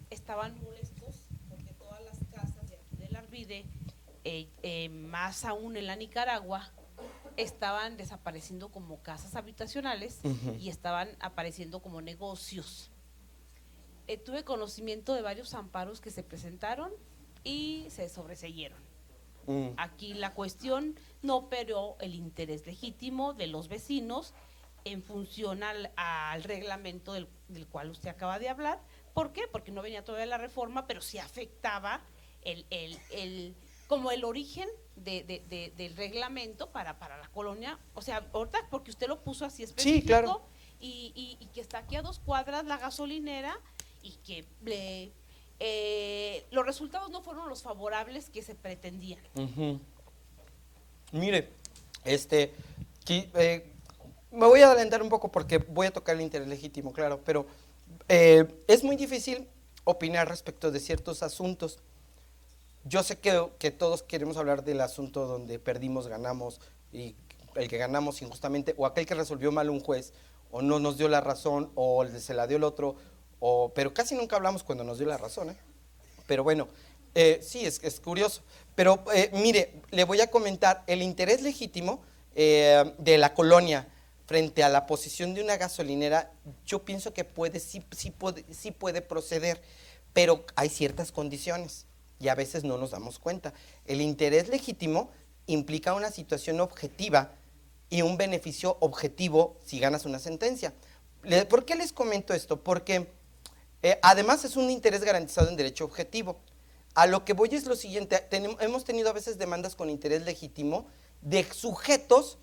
estaban molestos porque todas las casas de aquí del Arvide más aún en la Nicaragua, estaban desapareciendo como casas habitacionales y estaban apareciendo como negocios. Tuve conocimiento de varios amparos que se presentaron y se sobreseyeron. Aquí la cuestión no operó el interés legítimo de los vecinos en función al reglamento del cual usted acaba de hablar. ¿Por qué? Porque no venía todavía la reforma, pero sí afectaba como el origen del reglamento para la colonia. O sea, ahorita porque usted lo puso así específico, sí, claro. y que está aquí a 2 cuadras la gasolinera y que los resultados no fueron los favorables que se pretendían. Mire, me voy a adelantar un poco porque voy a tocar el interés legítimo, claro, pero es muy difícil opinar respecto de ciertos asuntos. Yo sé que todos queremos hablar del asunto donde perdimos, ganamos, y el que ganamos injustamente, o aquel que resolvió mal un juez, o no nos dio la razón, o se la dio el otro, pero casi nunca hablamos cuando nos dio la razón, ¿eh? Pero bueno, sí, es curioso. Pero mire, le voy a comentar el interés legítimo de la colonia frente a la posición de una gasolinera. Yo pienso que sí puede proceder, pero hay ciertas condiciones y a veces no nos damos cuenta. El interés legítimo implica una situación objetiva y un beneficio objetivo si ganas una sentencia. ¿Por qué les comento esto? Porque además es un interés garantizado en derecho objetivo. A lo que voy es lo siguiente: hemos tenido a veces demandas con interés legítimo de sujetos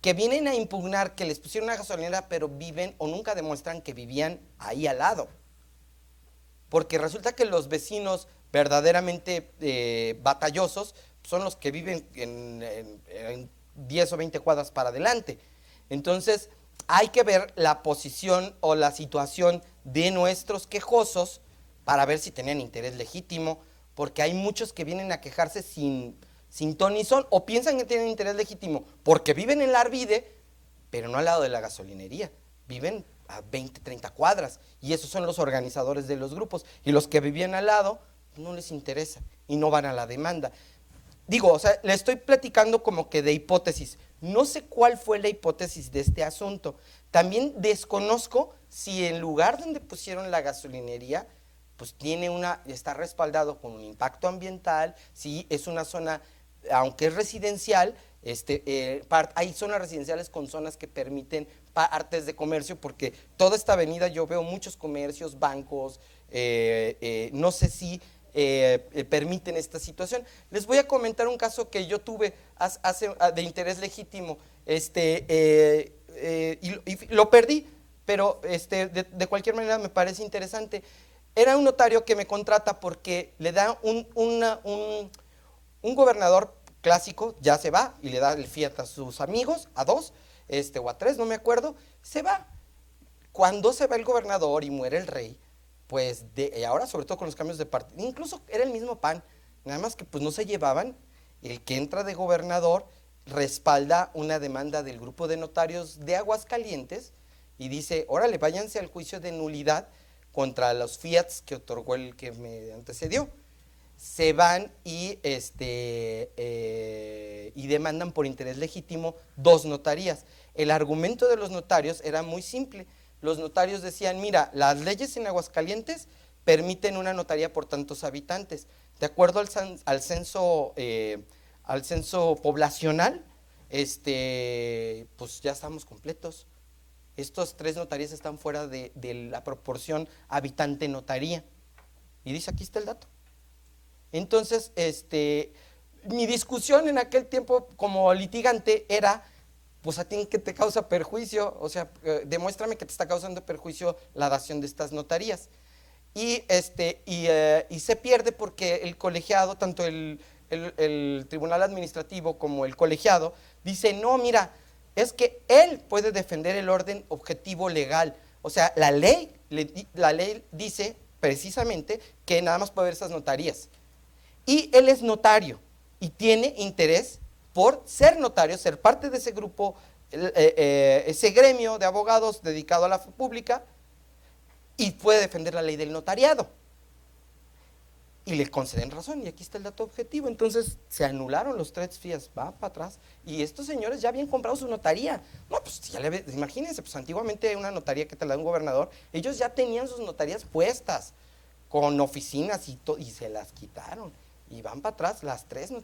que vienen a impugnar que les pusieron una gasolinera, pero viven o nunca demuestran que vivían ahí al lado. Porque resulta que los vecinos verdaderamente batallosos son los que viven en 10 o 20 cuadras para adelante. Entonces, hay que ver la posición o la situación de nuestros quejosos para ver si tenían interés legítimo, porque hay muchos que vienen a quejarse sin ton ni son, o piensan que tienen interés legítimo porque viven en la Arvide, pero no al lado de la gasolinería, viven a 20, 30 cuadras, y esos son los organizadores de los grupos, y los que vivían al lado no les interesa y no van a la demanda. Digo, o sea, le estoy platicando como que de hipótesis. No sé cuál fue la hipótesis de este asunto. También desconozco si en lugar donde pusieron la gasolinería, pues está respaldado con un impacto ambiental, si es una zona, aunque es residencial, hay zonas residenciales con zonas que permiten partes de comercio, porque toda esta avenida yo veo muchos comercios, bancos, no sé si permiten esta situación. Les voy a comentar un caso que yo tuve de interés legítimo, y lo perdí, pero de cualquier manera me parece interesante. Era un notario que me contrata porque le da un gobernador clásico, ya se va y le da el fiat a sus amigos, a 2 o a 3, no me acuerdo, se va. Cuando se va el gobernador y muere el rey, pues ahora sobre todo con los cambios de partido, incluso era el mismo PAN, nada más que pues no se llevaban. El que entra de gobernador respalda una demanda del grupo de notarios de Aguascalientes y dice, órale, váyanse al juicio de nulidad contra los fiats que otorgó el que me antecedió. Se van y demandan por interés legítimo 2 notarías. El argumento de los notarios era muy simple. Los notarios decían, mira, las leyes en Aguascalientes permiten una notaría por tantos habitantes. De acuerdo al censo poblacional, pues ya estamos completos. Estos 3 notarías están fuera de la proporción habitante-notaría. Y dice, aquí está el dato. Entonces, mi discusión en aquel tiempo como litigante era, pues a ti que te causa perjuicio, o sea, demuéstrame que te está causando perjuicio la dación de estas notarías. Y se pierde porque el colegiado, tanto el tribunal administrativo como el colegiado, dice, no, mira, es que él puede defender el orden objetivo legal. O sea, la ley dice precisamente que nada más puede haber esas notarías. Y él es notario y tiene interés por ser notario, ser parte de ese grupo, ese gremio de abogados dedicado a la pública, y puede defender la ley del notariado. y le conceden razón, y aquí está el dato objetivo. Entonces se anularon los 3 FIAs, va para atrás, y estos señores ya habían comprado su notaría. No, pues ya imagínense, pues antiguamente una notaría que te la da un gobernador, ellos ya tenían sus notarías puestas, con oficinas y se las quitaron, y van para atrás las 3 notarías.